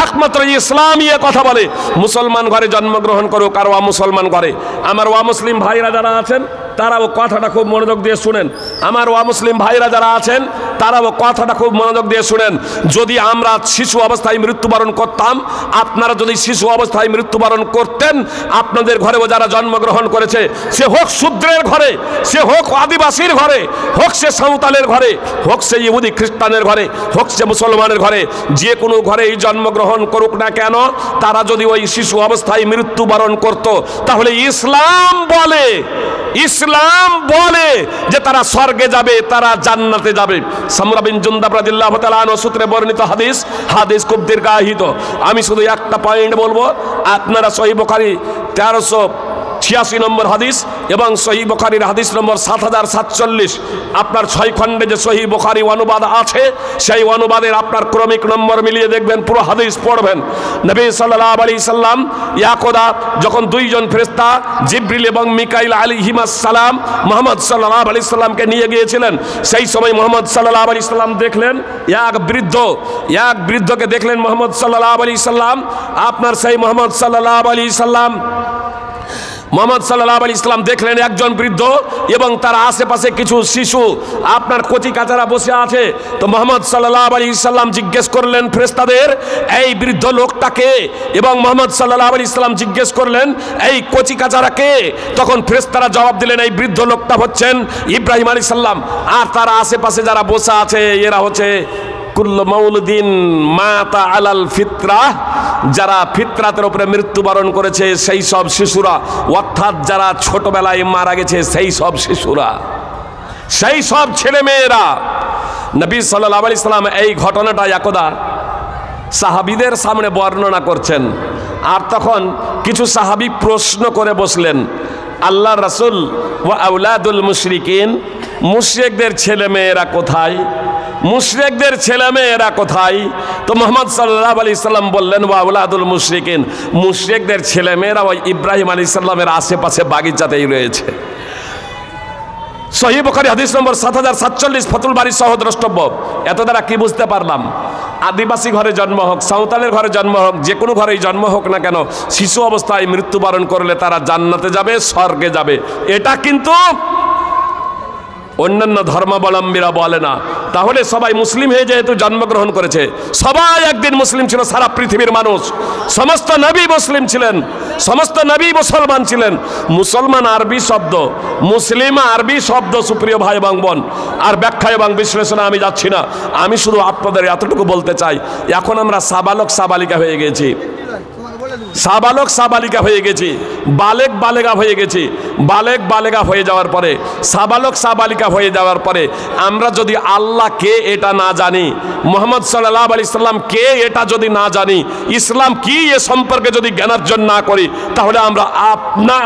একমাত্র ইসলামই এ কথা বলে মুসলমান ঘরে জন্মগ্রহণ করুক আর মুসলমান ঘরে। আমার মুসলিম ভাইরা যারা আছেন তারাও কথাটা খুব মনোযোগ দিয়ে শুনেন। আমার মুসলিম ভাইরা যারা আছেন তারাও কথাটা খুব মনোযোগ দিয়ে শুনেন। যদি আমরা শিশু অবস্থায় মৃত্যুবরণ করতাম, আপনারা যদি শিশু অবস্থায় মৃত্যুবরণ করতেন, আপনাদের ঘরেও যারা জন্মগ্রহণ করেছে, সে হোক শূদ্রের ঘরে, সে হোক আদিবাসীর ঘরে, হোক সে সাঁওতালের ঘরে, হোক সে ইহুদি খ্রিস্টানের ঘরে, হোক সে মুসলমানের ঘরে, যে কোনো ঘরেই জন্মগ্রহণ করুক না কেন, তারা যদি ওই শিশু অবস্থায় মৃত্যুবরণ করত, তাহলে ইসলাম বলে যে তারা স্বর্গে যাবে, তারা জান্নাতে যাবে। সামরা বিন জুনদাব রাদিয়াল্লাহু তাআলা আনহু সূত্রে বর্ণিত হাদিস খুব দীর্ঘায়িত। আমি শুধু একটা পয়েন্ট বলবো। আপনারা সহিহ বুখারী 86 নম্বর হাদিস এবং সহিহ বুখারীর হাদিস নম্বর 7047। আপনার 6 খণ্ডে যে সহিহ বুখারী অনুবাদ আছে সেই অনুবাদের আপনার ক্রমিক নম্বর মিলিয়ে দেখবেন, পুরো হাদিস পড়বেন। নবী সাল্লাল্লাহু আলাইহি সাল্লাম ইয়াকোদা যখন দুইজন ফেরেশতা জিবরিল এবং মিকাইল আলাইহিস সালাম মুহাম্মদ সাল্লাল্লাহু আলাইহি সাল্লামকে নিয়ে গিয়েছিলেন, সেই সময় মুহাম্মদ সাল্লাল্লাহু আলাইহি সাল্লাম দেখলেন এক বৃদ্ধকে দেখলেন মুহাম্মদ সাল্লাল্লাহু আলাইহি সাল্লাম। আপনার সেই মুহাম্মদ সাল্লাল্লাহু আলাইহি সাল্লাম দেখলেন একজন বৃদ্ধ এবং তার আশেপাশে কিছু শিশু আপনার কচি কাচারা বসে আছে। তো মুহাম্মদ সাল্লাল্লাহু আলাইহি সাল্লাম জিজ্ঞেস করলেন ফেরেশতাদের, এই বৃদ্ধ লোকটাকে? এবং মুহাম্মদ সাল্লাল্লাহু আলাইহি সাল্লাম জিজ্ঞেস করলেন, এই কচি কাচারা কে? তখন ফেরেশতারা জবাব দিলেন, এই বৃদ্ধ লোকটা হচ্ছেন ইব্রাহিম আলাইহিস সালাম, আর তার আশেপাশে যারা বসে আছে এরা হচ্ছে কুল্লু মাউলুদিন মাতা আলাল ফিতরাহ, যারা ফিতরাতের উপরে মৃত্যুবরণ করেছে সেই সব শিশুরা, অর্থাৎ যারা ছোটবেলায় মারা গেছে সেই সব শিশুরা, সেই সব ছেলে মেয়েরা। নবী সাল্লাল্লাহু আলাইহি সাল্লাম এই ঘটনাটা একদা সাহাবীদের সামনে বর্ণনা করছেন, আর তখন কিছু সাহাবী প্রশ্ন করে বসলেন, আল্লাহ রাসূল ওয়া আওলাদুল মুশরিকিন, মুশরিকদের ছেলে মেয়েরা কোথায়? মুশরিকদের ছেলে মেয়েরা কোথায়? তো মুহাম্মদ সাল্লাল্লাহু আলাইহি সাল্লাম বললেন, ওয়া আওলাদুল মুশরিকিন, মুশরিকদের ছেলে মেয়েরা ওই ইব্রাহিম আলাইহিস সালামের আশেপাশে বাগিচাতেই রয়েছে। সহিহ বুখারী হাদিস নম্বর 7047, ফাতুল বারী সহ দ্রষ্টব্য। এত দ্বারা কি বুঝতে পারলাম? আদিবাসী ঘরে জন্ম হোক, সাঁওতালের ঘরে জন্ম হোক, যে কোনো ঘরেই জন্ম হোক না কেন, শিশু অবস্থায় মৃত্যুবরণ করলে তারা জান্নাতে যাবে, স্বর্গে যাবে। এটা কিন্তু অন্যান্য ধর্মাবলম্বীরা বলে না। তাহলে সবাই মুসলিম হয়ে যেহেতু জন্মগ্রহণ করেছে, সবাই একদিন মুসলিম ছিল, সারা পৃথিবীর মানুষ, সমস্ত নবী মুসলিম ছিলেন, সমস্ত নবী মুসলমান ছিলেন। মুসলমান আরবি শব্দ, মুসলিম আরবি শব্দ, সুপ্রিয় ভাই এবং বোন। আর ব্যাখ্যা এবং বিশ্লেষণে আমি যাচ্ছি না, আমি শুধু আপনাদের এতটুকু বলতে চাই, এখন আমরা সাবালক সাবালিকা হয়ে গেছি, সাবালক সাবালিকা হয়ে গেছি, বালেক বালেগা হয়ে গেছি। বালেক বালেগা হয়ে যাওয়ার পরে, সাবালক সাবালিকা হয়ে যাওয়ার পরে আমরা যদি আল্লাহ কে এটা না জানি, মুহাম্মদ সাল্লাল্লাহু আলাইহি সাল্লাম কে এটা যদি না জানি, ইসলাম কি এ সম্পর্কে যদি জ্ঞানার্জন না করি, তাহলে আমরা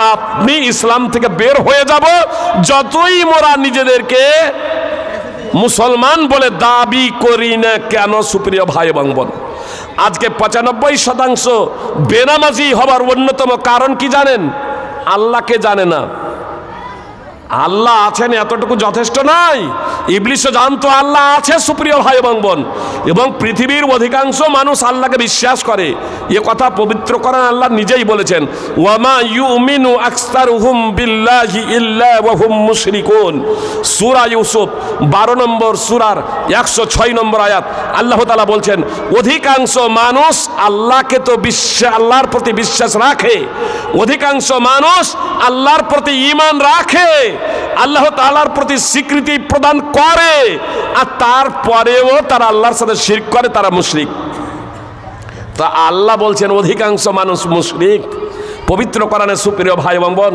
আপনি ইসলাম থেকে বের হয়ে যাব। যতই মোরা নিজেদেরকে মুসলমান বলে দাবি করি না কেন, সুপ্রিয় ভাই এবং বোন। আজকে 95% বেনামাজি হবার অন্যতম কারণ কি জানেন? আল্লাহকে জানে না। আল্লাহ আছেন এতটুকু যথেষ্ট নয়, ইবলিসও জানতো আল্লাহ আছে, সুপ্রিয় ভাই এবং বোন। এবং পৃথিবীর অধিকাংশ মানুষ আল্লাহকে বিশ্বাস করে, এ কথা পবিত্র কোরআন আল্লাহ নিজেই বলেছেন, ওয়ামা ইউমিনু আকসারুহুম বিল্লাহি ইল্লা ওয়া হুম মুশরিকুন। সূরা ইউসুফ 12 নম্বর সূরার 106 নম্বর আয়াত আল্লাহ তাআলা বলছেন, অধিকাংশ মানুষ আল্লাহকে তো আল্লাহর প্রতি বিশ্বাস রাখে, অধিকাংশ মানুষ আল্লাহর প্রতি ঈমান রাখে, আল্লাহ তাআলার প্রতি স্বীকৃতি প্রদান করে, আর তারপরেও তারা আল্লাহর সাথে শিরক করে, তারা মুশরিক। তা আল্লাহ বলছেন অধিকাংশ মানুষ মুশরিক। পবিত্র কোরআনে সুপ্রিয় ভাই এবং বোন,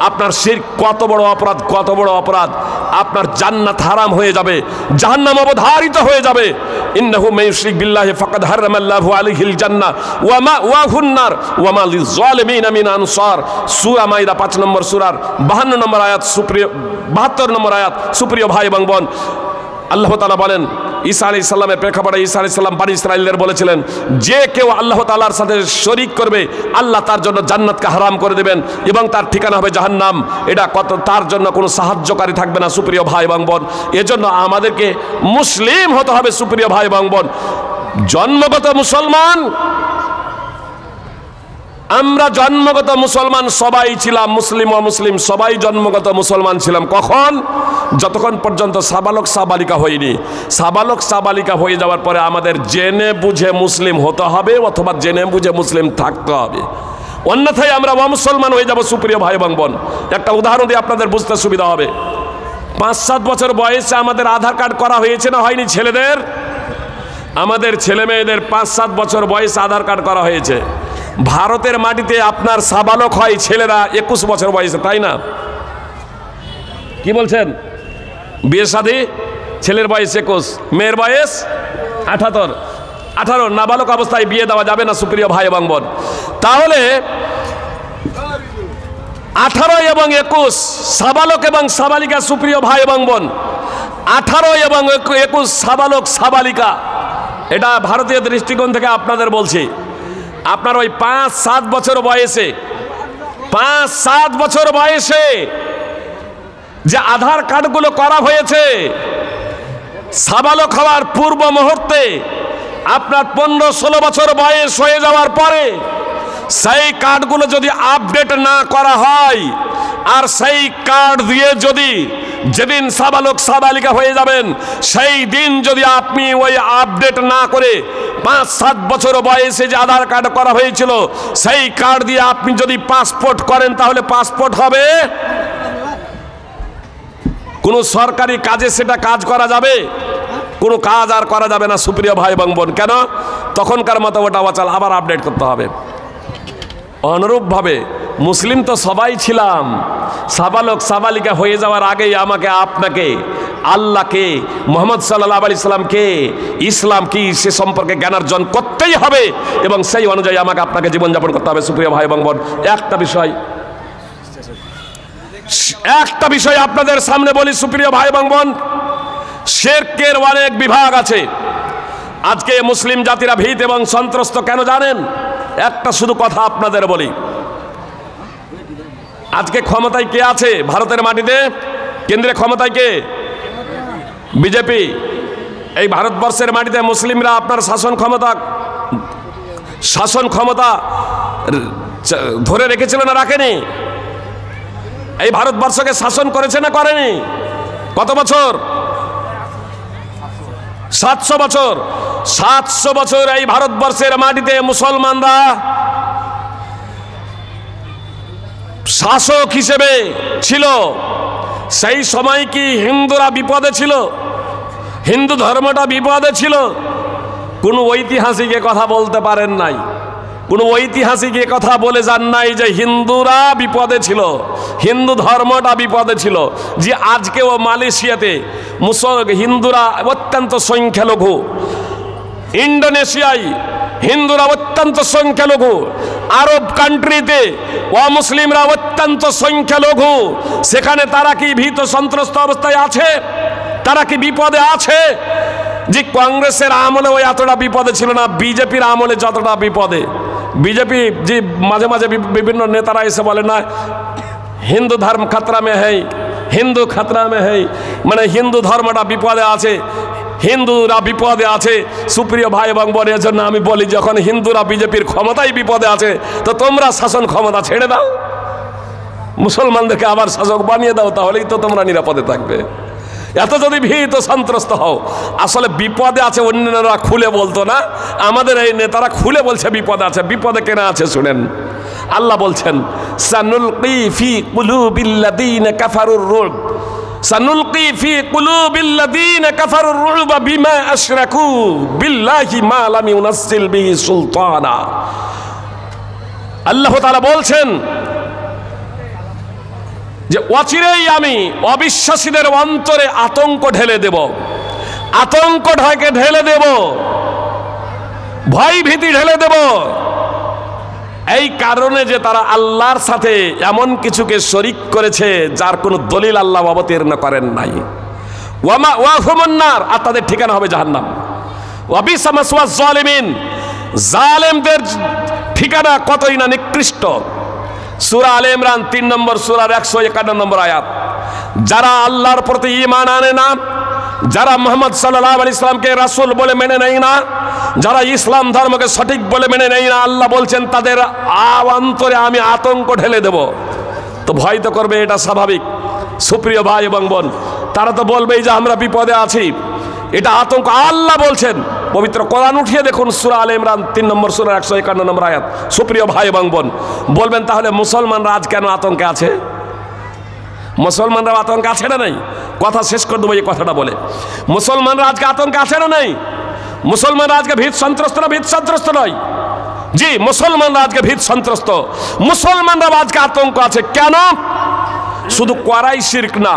আপনার শিরক কত বড় অপরাধ, কত বড় অপরাধ! আপনার জান্নাত হারাম হয়ে যাবে, জাহান্নাম অবধারিত হয়ে যাবে। ইন্নাহু মান ইউশরিক বিল্লাহি ফাকাদ হারামাল্লাহু আলাইহিল জান্নাহ ওয়া মাওয়াহুন নার ওয়া মা লিয-যালিমিনা মিন আনসার। সূরা মাইদা 5 নম্বর সূরার 52 নম্বর আয়াত, সুপ্রিয় 72 নম্বর আয়াত। সুপ্রিয় ভাই এবং বোন, আল্লাহ তাআলা বলেন, ঈসা আলাইহিস সালামের প্রেক্ষাপটে ঈসা আলাইহিস সালাম বনি ইসরাঈলদের বলেছিলেন, যে কেউ আল্লাহ তাআলার সাথে শরীক করবে, আল্লাহ তার জন্য জান্নাতকে হারাম করে দেবেন এবং তার ঠিকানা হবে জাহান্নাম। এটা তার জন্য কোনো সাহায্যকারী থাকবে না, সুপ্রিয় ভাই এবং বোন। এজন্য আমাদেরকে মুসলিম হতে হবে, সুপ্রিয় ভাই এবং বোন। জন্মগত মুসলমান, আমরা জন্মগত মুসলমান সবাই ছিলাম, মুসলিম অমুসলিম সবাই জন্মগত মুসলমান ছিলাম। কখন? যতক্ষণ পর্যন্ত সাবালক সাবালিকা হয়নি। সাবালক সাবালিকা হয়ে যাওয়ার পরে আমাদের জেনে বুঝে মুসলিম হতে হবে, অথবা জেনে বুঝে মুসলিম থাকতে হবে, অন্যথায় আমরা অমুসলমান হয়ে যাব, সুপ্রিয় ভাই এবং বোন। একটা উদাহরণ দিয়ে আপনাদের বুঝতে সুবিধা হবে। 5-7 বছর বয়সে আমাদের আধার কার্ড করা হয়েছে না হয়নি? ছেলেদের, আমাদের ছেলে মেয়েদের 5-7 বছর বয়সে আধার কার্ড করা হয়েছে। ভারতের মাটিতে আপনার সাবালক হয় ছেলেরা 21 বছর বয়সে, তাই না? কি বলছেন? বিয়ে শাদী, ছেলের বয়স 21, মেয়ের বয়স 18। নাবালক অবস্থায় বিয়ে দেওয়া যাবে না, সুপ্রিয় ভাই এবং বোন। তাহলে 18 এবং 21 সাবালক এবং সাবালিকা, সুপ্রিয় ভাই এবং বোন, 18 এবং 21 সাবালক সাবালিকা, এটা ভারতীয় দৃষ্টিকোণ থেকে আপনাদের বলছি। আপনার ওই 5-7 বছর বয়সে, 5-7 বছর বয়সে যে আধার কার্ডগুলো করা হয়েছে, সাবালক হওয়ার পূর্ব মুহূর্তে আপনার 15-16 বছর বয়স হয়ে যাওয়ার পরে সেই কার্ডগুলো যদি আপডেট না করা হয়, আর সেই কার্ড দিয়ে যদি যেদিন সাবালক সাবালিকা হয়ে যাবেন সেই দিন যদি আপনি ওই আপডেট না করে 5-7 বছর বয়সে যে আধার কার্ড করা হয়েছিল সেই কার্ড দিয়ে আপনি যদি পাসপোর্ট করেন, তাহলে পাসপোর্ট হবে? কোনো সরকারি কাজে সেটা কাজ করা যাবে? কোনো কাজ আর করা যাবে না সুপ্রিয় ভাই এবং বোন। কেন? তখনকার মতো ওটা অচল, আবার আপডেট করতে হবে। অনুরূপভাবে মুসলিম তো সবাই ছিলাম, সাবালক সাবালিকা হয়ে যাওয়ার আগেই আমাকে আপনাকে আল্লাহকে, মুহাম্মদ সাল্লাল্লাহু আলাইহি সাল্লামকে, ইসলাম কি সে সম্পর্কে জ্ঞানার্জন করতেই হবে এবং সেই অনুযায়ী আমাকে আপনাকে জীবনযাপন করতে হবে সুপ্রিয় ভাই এবং বোন। একটা বিষয় আপনাদের সামনে বলি সুপ্রিয় ভাই এবং বোন, শিরকের অনেক বিভাগ আছে। আজকে মুসলিম জাতিরা ভীত এবং সন্ত্রস্ত কেন জানেন? একটা শুধু কথা আপনাদের বলি, আজকে ক্ষমতায় কে আছে ভারতের মাটিতে? কেন্দ্রে ক্ষমতায় কে? বিজেপি। এই ভারতবর্ষের মাটিতে মুসলিমরা আপনার শাসন ক্ষমতা ধরে রেখেছিল না রাখেনি? এই ভারতবর্ষকে শাসন করেছে না করেনি? কত বছর? 700 বছর। 700 বছর এই ভারতবর্ষের মাটিতে মুসলমানরা শাসক হিসেবে ছিল। সেই সময় কি হিন্দুরা বিপদে ছিল? হিন্দু ধর্মটা বিপদে ছিল? কোনো ঐতিহাসিক কথা বলতে পারেন নাই, কোনো ঐতিহাসিক কথা বলে যান নাই যে হিন্দুরা বিপদে ছিল, হিন্দু ধর্মটা বিপদে ছিল। যে আজকেও মালয়েশিয়াতে হিন্দুরা অত্যন্ত সংখ্যালঘু, ইন্দোনেশিয়ায় হিন্দুরা অত্যন্ত সংখ্যালঘু, আরব কান্ট্রিতে অমুসলিমরা অত্যন্ত সংখ্যালঘু। সেখানে তারা কি ভীত সন্ত্রস্ত অবস্থায় আছে? তারা কি বিপদে আছে? যে কংগ্রেসের আমলে ওই এতটা বিপদে ছিল না, বিজেপির আমলে যতটা বিপদে। বিজেপি যে মাঝে মাঝে বিভিন্ন নেতারা এসে বলে না হিন্দু ধর্ম খতরা মে হ্যায়, হিন্দু খতরা মে হ্যায়, মানে হিন্দু ধর্মটা বিপদে আছে, হিন্দুরা বিপদে আছে। সুপ্রিয় ভাই এবং বোনের জন্য আমি বলি, যখন হিন্দুরা বিজেপির ক্ষমতায় বিপদে আছে তো তোমরা শাসন ক্ষমতা ছেড়ে দাও, মুসলমানদেরকে আবার শাসক বানিয়ে দাও, তাহলেই তো তোমরা নিরাপদে থাকবে। এত যদি ভীত সন্ত্রস্ত হও, আসলে বিপদে আছে অন্যরা খুলে বলতো না, আমাদের এই নেতারা খুলে বলছে বিপদে আছে। বিপদে কেন আছে শুনেন, আল্লাহ বলছেন সানুলকি ফি কুলুবিল্লাযীনা কাফারুর রুব, সানুলকি ফি কুলুবিল্লাযীনা কাফারুর রুব বিমা আশরাকু বিল্লাহি মা লাম ইউনাজ্জিল বিহি সুলতানা। আল্লাহ তাআলা বলছেন যে অচিরেই আমি অবিশ্বাসীদের অন্তরে আতঙ্ক ঢেলে দেব, আতঙ্ক ঢেলে দেব, ভয় ভীতি ঢেলে দেব। এই কারণে যে তারা আল্লাহর সাথে এমন কিছুকে শরিক করেছে যার কোনো দলিল আল্লাহ অবতীর্ণ করেন নাই। ওয়াহুমুন্নার, আর তাদের ঠিকানা হবে জাহান্নাম। ওয়াবিসা মাসওয়াজ জালিমিন, জালেমদের ঠিকানা কতই না নিকৃষ্ট। সূরা আলে ইমরান 3 নম্বর সূরার 151 নম্বর আয়াত। যারা আল্লাহর প্রতি ঈমান আনে না, যারা মুহাম্মদ সাল্লাল্লাহু আলাইহি সাল্লামকে রাসূল বলে মেনে নেয় না, যারা ইসলাম ধর্মকে সঠিক বলে মেনে নেয় না, আল্লাহ বলছেন তাদের অন্তরে আমি আতঙ্ক ঢেলে দেব। তো ভয় তো করবে, এটা স্বাভাবিক সুপ্রিয় ভাই এবং বোন। তারা তো বলবেই যে আমরা বিপদে আছি, এটা আতঙ্ক। আল্লাহ বলছেন, পবিত্র কোরআন উঠিয়ে দেখুন সূরা আলে ইমরান 3 নম্বর সূরা 151 নম্বর আয়াত। সুপ্রিয় ভাই এবং বোন, বলবেন তাহলে মুসলমানরা আজ কেন আতঙ্কে আছে? মুসলমানরা আতঙ্কে আছে না নাই? কথা শেষ করে দেবো এই কথাটা বলে। মুসলমানরা আজকে আতঙ্কে আছে না নাই? মুসলমানরা আজকে ভীত সন্ত্রস্ত না? ভীত সন্ত্রস্ত নয়, জি মুসলমানরা আজকে ভীত সন্ত্রস্ত। মুসলমানরা আজকে আতঙ্ক আছে কেন? শুধু করাই শিরক না,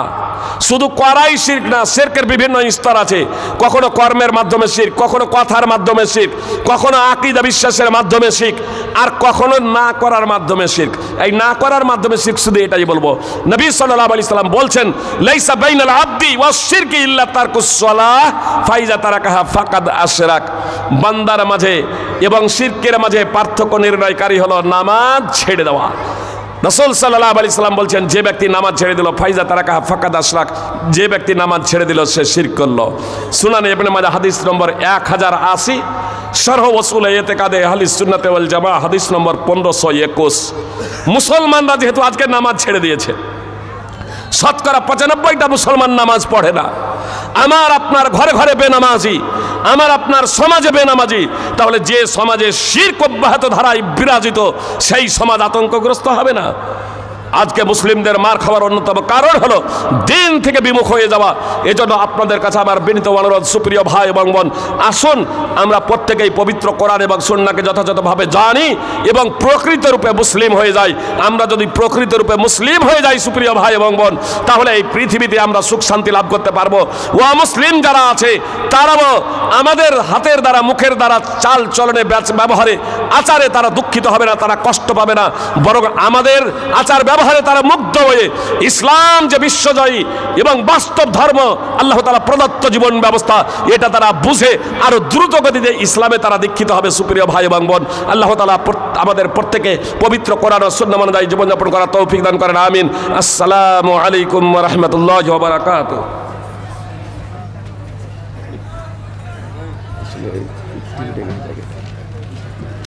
শুধু করাই শিরক না, শিরকের বিভিন্ন স্তর আছে। কখনো কর্মের মাধ্যমে শিরক, কখনো কথার মাধ্যমে শিরক, কখনো আকীদা বিশ্বাসের মাধ্যমে শিরক, আর কখনো না করার মাধ্যমে শিরক। এই না করার মাধ্যমে শিরক শুধু এটাই বলবো, নবী সাল্লাল্লাহু আলাইহি সাল্লাম বলছেন, লাইসা বাইনাল আবদি ওয়াস শিরকি ইল্লা তারকুস সালাহ ফাইজা তারাকাহা ফাকাদ আশরাক। বান্দার মাঝে এবং শিরকের মাঝে পার্থক্য নির্ণয়কারী হলো নামাজ ছেড়ে দেওয়া। রাসূল সাল্লাল্লাহু আলাইহি সাল্লাম বলছেন, যে ব্যক্তি নামাজ ছেড়ে দিল ফাইজা তারাকাহা ফাকাদ আশরাক, যে ব্যক্তি নামাজ ছেড়ে দিল সে শিরক করলো। সুনানে ইবনে মাজাহ হাদিস নম্বর 1080, শরহ উসুল ইতিকাদে আহলিস সুন্নাত ওয়াল জামাআহ হাদিস নম্বর 1521। মুসলমানরা যেহেতু আজকে নামাজ ছেড়ে দিয়েছে, শতকরা 95টা মুসলমান নামাজ পড়ে না। আমার আপনার ঘরে ঘরে বেনামাজি, আমার আপনার সমাজে বেনামাজি, তাহলে যে সমাজে শিরক অব্যাহত ধারায় বিরাজিত সেই সমাজ আতঙ্কগ্রস্ত হবে না? আজকে মুসলিমদের মার খাওয়ার অন্যতম কারণ হলো দিন থেকে বিমুখ হয়ে যাওয়া। এজন্য আপনাদের কাছে আমার বিনীত অনুরোধ, সুপ্রিয় ভাই এবং বোন, আসুন আমরা প্রত্যেকেই পবিত্র কোরআন এবং সুন্নাহকে যথাযথভাবে জানি এবং প্রকৃত রূপে মুসলিম হয়ে যাই। আমরা যদি প্রকৃত রূপে মুসলিম হয়ে যাই সুপ্রিয় ভাই এবং বোন, তাহলে এই পৃথিবীতে আমরা সুখ শান্তি লাভ করতে পারবো। ও মুসলিম যারা আছে তারাও আমাদের হাতের দ্বারা, মুখের দ্বারা, চাল চলনে, ব্যবহারে, আচারে তারা দুঃখিত হবে না, তারা কষ্ট পাবে না, বরং আমাদের আচার ব্যবহারে তারা মুগ্ধ হয়ে ইসলাম যে বিশ্বজয়ী এবং বাস্তব ধর্ম, আল্লাহ তাআলা প্রদত্ত জীবন ব্যবস্থা, এটা তারা বুঝে আরো দ্রুত গতিতে ইসলামে তারা দীক্ষিত হবে। সুপ্রিয় ভাই এবং বোন, আল্লাহ তাআলা আমাদের প্রত্যেকে পবিত্র কোরআন ও সুন্নাহ অনুযায়ী জীবনযাপন করার তৌফিক দান করেন, আমিন। আসসালামু আলাইকুম ওয়া রাহমাতুল্লাহি ওয়া বারাকাতুহু।